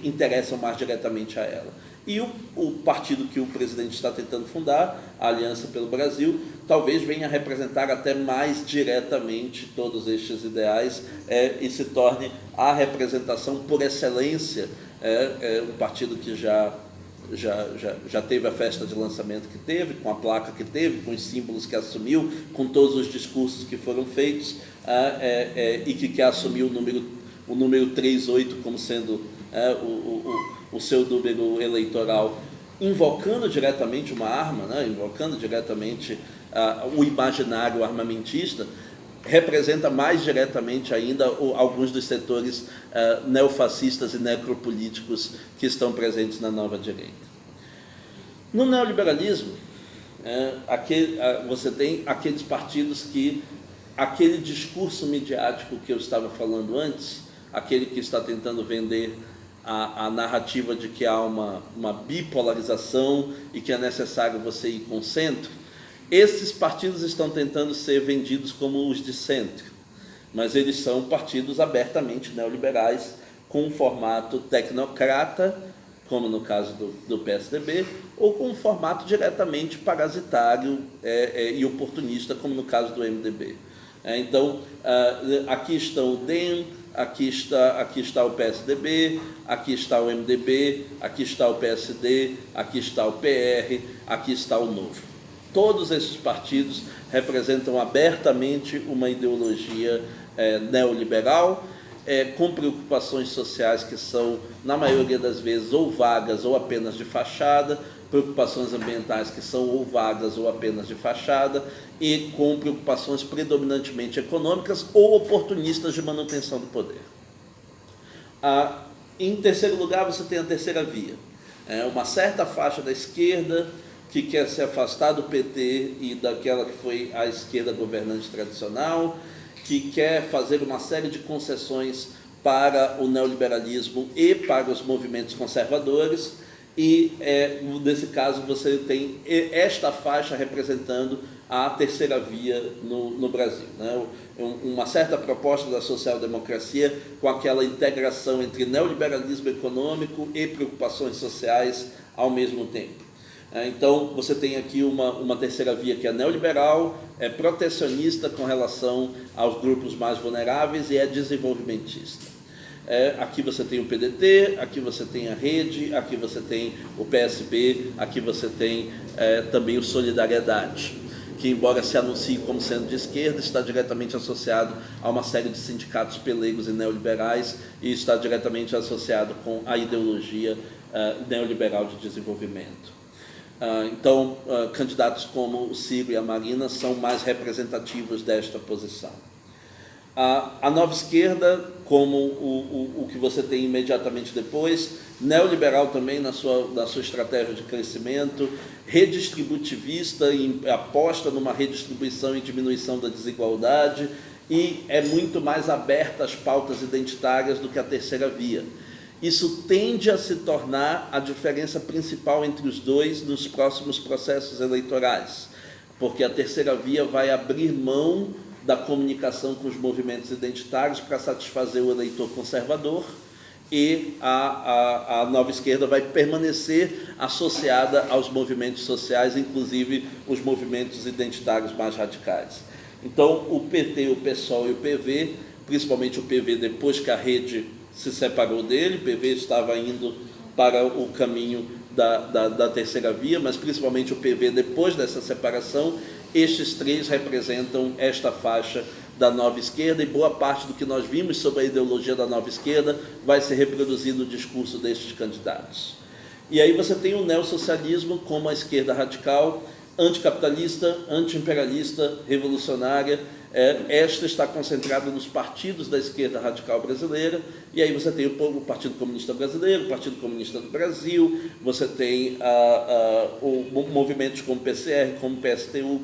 interessam mais diretamente a ela. E o partido que o presidente está tentando fundar, a Aliança pelo Brasil, talvez venha a representar até mais diretamente todos estes ideais e se torne a representação por excelência, um partido que já teve a festa de lançamento que teve, com a placa que teve, com os símbolos que assumiu, com todos os discursos que foram feitos, e que quer assumir o número 38 como sendo o seu número eleitoral, invocando diretamente uma arma, invocando diretamente o imaginário armamentista, representa mais diretamente ainda alguns dos setores neofascistas e necropolíticos que estão presentes na nova direita. No neoliberalismo, você tem aqueles partidos que, aquele discurso midiático que eu estava falando antes, aquele que está tentando vender a narrativa de que há uma bipolarização e que é necessário você ir com o centro, esses partidos estão tentando ser vendidos como os de centro, mas eles são partidos abertamente neoliberais, com um formato tecnocrata, como no caso do PSDB, ou com um formato diretamente parasitário e oportunista, como no caso do MDB. Então, aqui estão o DEM, aqui está o PSDB, aqui está o MDB, aqui está o PSD, aqui está o PR, aqui está o Novo. Todos esses partidos representam abertamente uma ideologia neoliberal, com preocupações sociais que são, na maioria das vezes, ou vagas ou apenas de fachada, preocupações ambientais que são ou vagas ou apenas de fachada, e com preocupações predominantemente econômicas ou oportunistas de manutenção do poder. Em terceiro lugar, você tem a terceira via. Uma certa faixa da esquerda que quer se afastar do PT e daquela que foi a esquerda governante tradicional, que quer fazer uma série de concessões para o neoliberalismo e para os movimentos conservadores, e nesse caso você tem esta faixa representando a terceira via no Brasil, né? Uma certa proposta da social-democracia com aquela integração entre neoliberalismo econômico e preocupações sociais ao mesmo tempo. Então, você tem aqui uma terceira via que é neoliberal, é protecionista com relação aos grupos mais vulneráveis e é desenvolvimentista. Aqui você tem o PDT, aqui você tem a Rede, aqui você tem o PSB, aqui você tem também o Solidariedade, que, embora se anuncie como sendo de esquerda, está diretamente associado a uma série de sindicatos pelegos e neoliberais e está diretamente associado com a ideologia neoliberal de desenvolvimento. Então, candidatos como o Ciro e a Marina são mais representativos desta posição. A nova esquerda, como o que você tem imediatamente depois, neoliberal também na sua estratégia de crescimento, redistributivista, aposta numa redistribuição e diminuição da desigualdade, e é muito mais aberta às pautas identitárias do que a terceira via. Isso tende a se tornar a diferença principal entre os dois nos próximos processos eleitorais, porque a terceira via vai abrir mão da comunicação com os movimentos identitários para satisfazer o eleitor conservador, e a nova esquerda vai permanecer associada aos movimentos sociais, inclusive os movimentos identitários mais radicais. Então, o PT, o PSOL e o PV, principalmente o PV depois que a Rede se separou dele, o PV estava indo para o caminho da terceira via, mas principalmente o PV depois dessa separação, estes três representam esta faixa da nova esquerda, e boa parte do que nós vimos sobre a ideologia da nova esquerda vai ser reproduzido no discurso destes candidatos. E aí você tem o neossocialismo como a esquerda radical, anticapitalista, antiimperialista, revolucionária. Esta está concentrada nos partidos da esquerda radical brasileira, e aí você tem o Partido Comunista Brasileiro, o Partido Comunista do Brasil, você tem movimentos como PCR, como PSTU,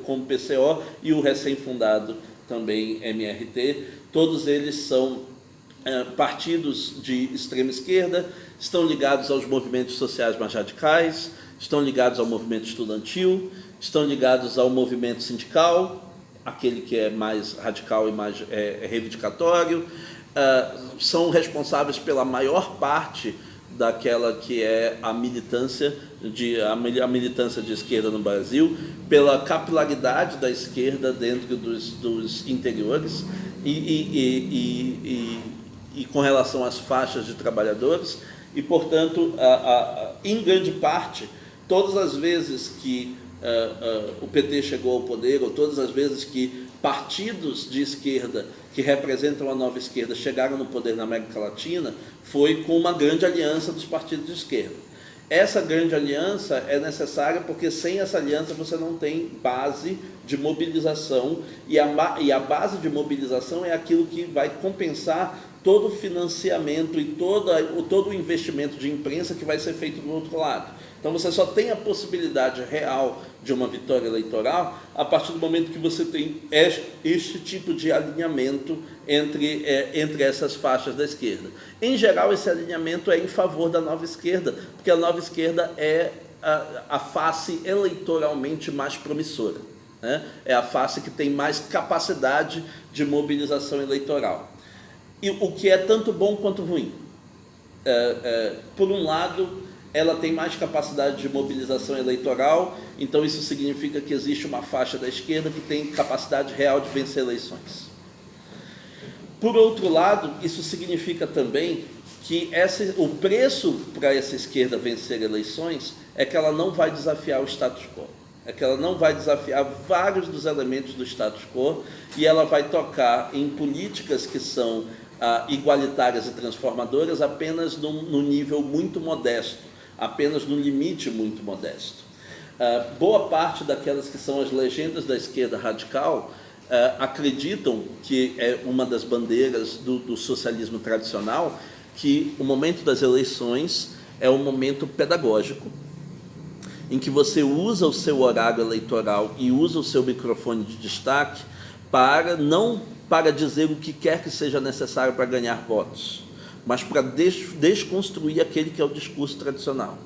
como PCO e o recém-fundado também MRT. Todos eles são partidos de extrema esquerda, estão ligados aos movimentos sociais mais radicais, estão ligados ao movimento estudantil, estão ligados ao movimento sindical, aquele que é mais radical e mais reivindicatório, são responsáveis pela maior parte daquela que é a militância de esquerda no Brasil, pela capilaridade da esquerda dentro dos interiores e com relação às faixas de trabalhadores, e, portanto, em grande parte, todas as vezes que o PT chegou ao poder, ou todas as vezes que partidos de esquerda que representam a nova esquerda chegaram no poder na América Latina, foi com uma grande aliança dos partidos de esquerda. Essa grande aliança é necessária porque sem essa aliança você não tem base de mobilização, e a base de mobilização é aquilo que vai compensar todo o financiamento e todo o investimento de imprensa que vai ser feito do outro lado. Então você só tem a possibilidade real de uma vitória eleitoral a partir do momento que você tem este tipo de alinhamento entre essas faixas da esquerda. Em geral, esse alinhamento é em favor da nova esquerda, porque a nova esquerda é a face eleitoralmente mais promissora, né? É a face que tem mais capacidade de mobilização eleitoral. E o que é tanto bom quanto ruim. Por um lado, ela tem mais capacidade de mobilização eleitoral, então isso significa que existe uma faixa da esquerda que tem capacidade real de vencer eleições. Por outro lado, isso significa também que o preço para essa esquerda vencer eleições é que ela não vai desafiar o status quo. é que ela não vai desafiar vários dos elementos do status quo e ela vai tocar em políticas que são igualitárias e transformadoras apenas num nível muito modesto, apenas num limite muito modesto. Boa parte daquelas que são as legendas da esquerda radical acreditam que é uma das bandeiras do socialismo tradicional, que o momento das eleições é um momento pedagógico, em que você usa o seu horário eleitoral e usa o seu microfone de destaque não para dizer o que quer que seja necessário para ganhar votos, mas para desconstruir aquele que é o discurso tradicional.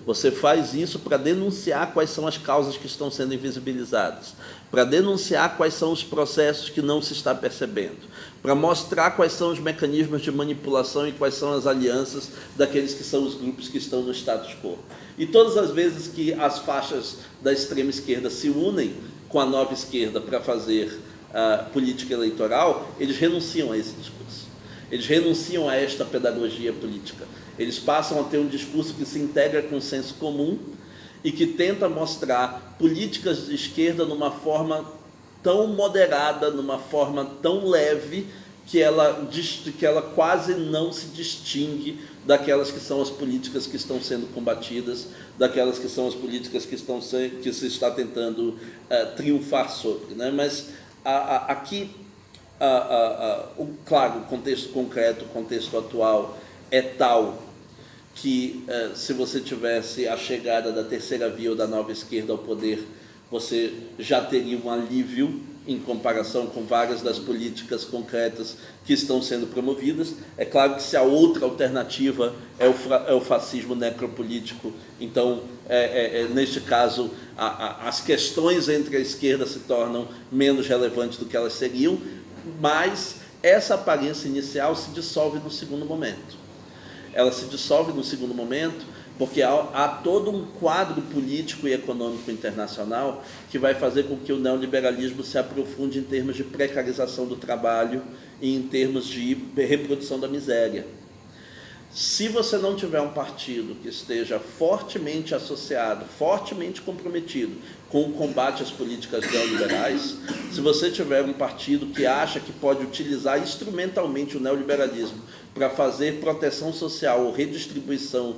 Você faz isso para denunciar quais são as causas que estão sendo invisibilizadas, para denunciar quais são os processos que não se está percebendo, para mostrar quais são os mecanismos de manipulação e quais são as alianças daqueles que são os grupos que estão no status quo. E todas as vezes que as faixas da extrema esquerda se unem com a nova esquerda para fazer política eleitoral, eles renunciam a esse discurso. Eles renunciam a esta pedagogia política. Eles passam a ter um discurso que se integra com o senso comum e que tenta mostrar políticas de esquerda numa forma tão moderada, numa forma tão leve, que ela quase não se distingue daquelas que são as políticas que estão sendo combatidas, daquelas que são as políticas que se está tentando triunfar sobre, né? Mas aqui, claro, o contexto concreto, o contexto atual é tal que se você tivesse a chegada da terceira via ou da nova esquerda ao poder, você já teria um alívio em comparação com várias das políticas concretas que estão sendo promovidas. É claro que se a outra alternativa é o fascismo necropolítico, então, neste caso, as questões entre a esquerda se tornam menos relevantes do que elas seriam, mas essa aparência inicial se dissolve no segundo momento. Ela se dissolve no segundo momento porque há todo um quadro político e econômico internacional que vai fazer com que o neoliberalismo se aprofunde em termos de precarização do trabalho e em termos de reprodução da miséria. Se você não tiver um partido que esteja fortemente associado, fortemente comprometido com o combate às políticas neoliberais, se você tiver um partido que acha que pode utilizar instrumentalmente o neoliberalismo para fazer proteção social ou redistribuição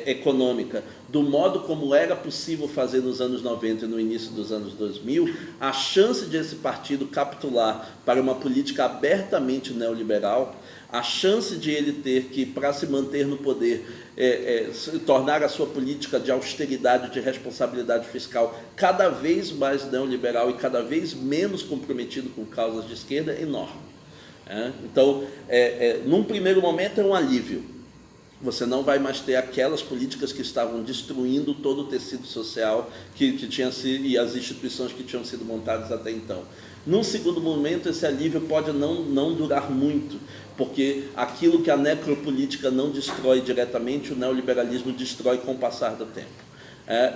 econômica do modo como era possível fazer nos anos 90 e no início dos anos 2000, a chance de esse partido capitular para uma política abertamente neoliberal, a chance de ele ter que, para se manter no poder, tornar a sua política de austeridade, de responsabilidade fiscal cada vez mais neoliberal e cada vez menos comprometido com causas de esquerda é enorme. Então, num primeiro momento é um alívio. Você não vai mais ter aquelas políticas que estavam destruindo todo o tecido social que tinha sido, e as instituições que tinham sido montadas até então. Num segundo momento, esse alívio pode não durar muito, porque aquilo que a necropolítica não destrói diretamente, o neoliberalismo destrói com o passar do tempo.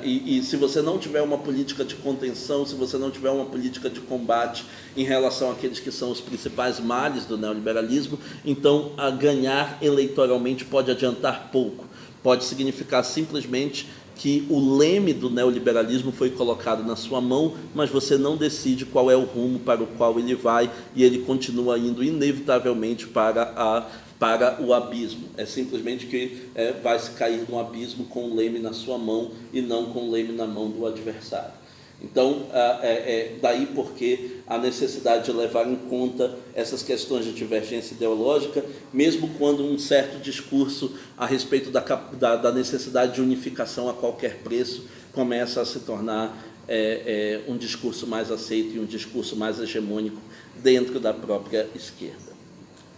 E se você não tiver uma política de contenção, se você não tiver uma política de combate em relação àqueles que são os principais males do neoliberalismo, então a ganhar eleitoralmente pode adiantar pouco, pode significar simplesmente que o leme do neoliberalismo foi colocado na sua mão, mas você não decide qual é o rumo para o qual ele vai, e ele continua indo inevitavelmente para o abismo. É simplesmente que vai se cair no abismo com o leme na sua mão e não com o leme na mão do adversário. Então, daí porque a necessidade de levar em conta essas questões de divergência ideológica, mesmo quando um certo discurso a respeito da necessidade de unificação a qualquer preço começa a se tornar um discurso mais aceito e um discurso mais hegemônico dentro da própria esquerda.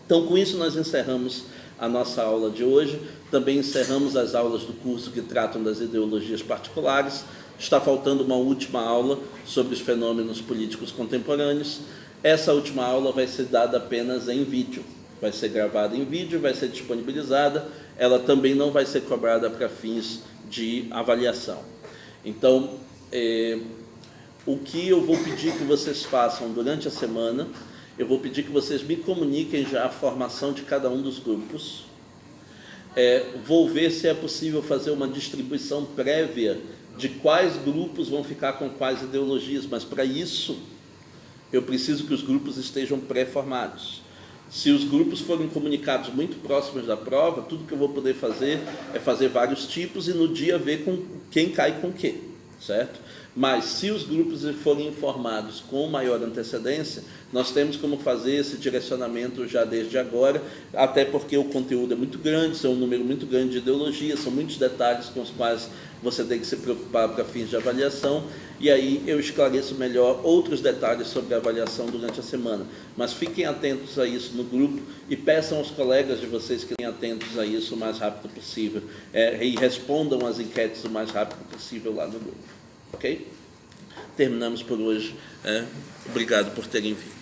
Então, com isso, nós encerramos a nossa aula de hoje. Também encerramos as aulas do curso que tratam das ideologias particulares. Está faltando uma última aula sobre os fenômenos políticos contemporâneos. Essa última aula vai ser dada apenas em vídeo. Vai ser gravada em vídeo, vai ser disponibilizada. Ela também não vai ser cobrada para fins de avaliação. Então, o que eu vou pedir que vocês façam durante a semana, eu vou pedir que vocês me comuniquem já a formação de cada um dos grupos. Vou ver se é possível fazer uma distribuição prévia de quais grupos vão ficar com quais ideologias, mas para isso eu preciso que os grupos estejam pré-formados. Se os grupos forem comunicados muito próximos da prova, tudo que eu vou poder fazer é fazer vários tipos e no dia ver com quem cai com o quê, certo? Mas se os grupos forem informados com maior antecedência, nós temos como fazer esse direcionamento já desde agora, até porque o conteúdo é muito grande, são um número muito grande de ideologias, são muitos detalhes com os quais você tem que se preocupar para fins de avaliação, e aí eu esclareço melhor outros detalhes sobre a avaliação durante a semana. Mas fiquem atentos a isso no grupo e peçam aos colegas de vocês que fiquem atentos a isso o mais rápido possível, e respondam as enquetes o mais rápido possível lá no grupo. Ok? Terminamos por hoje. Obrigado por terem vindo.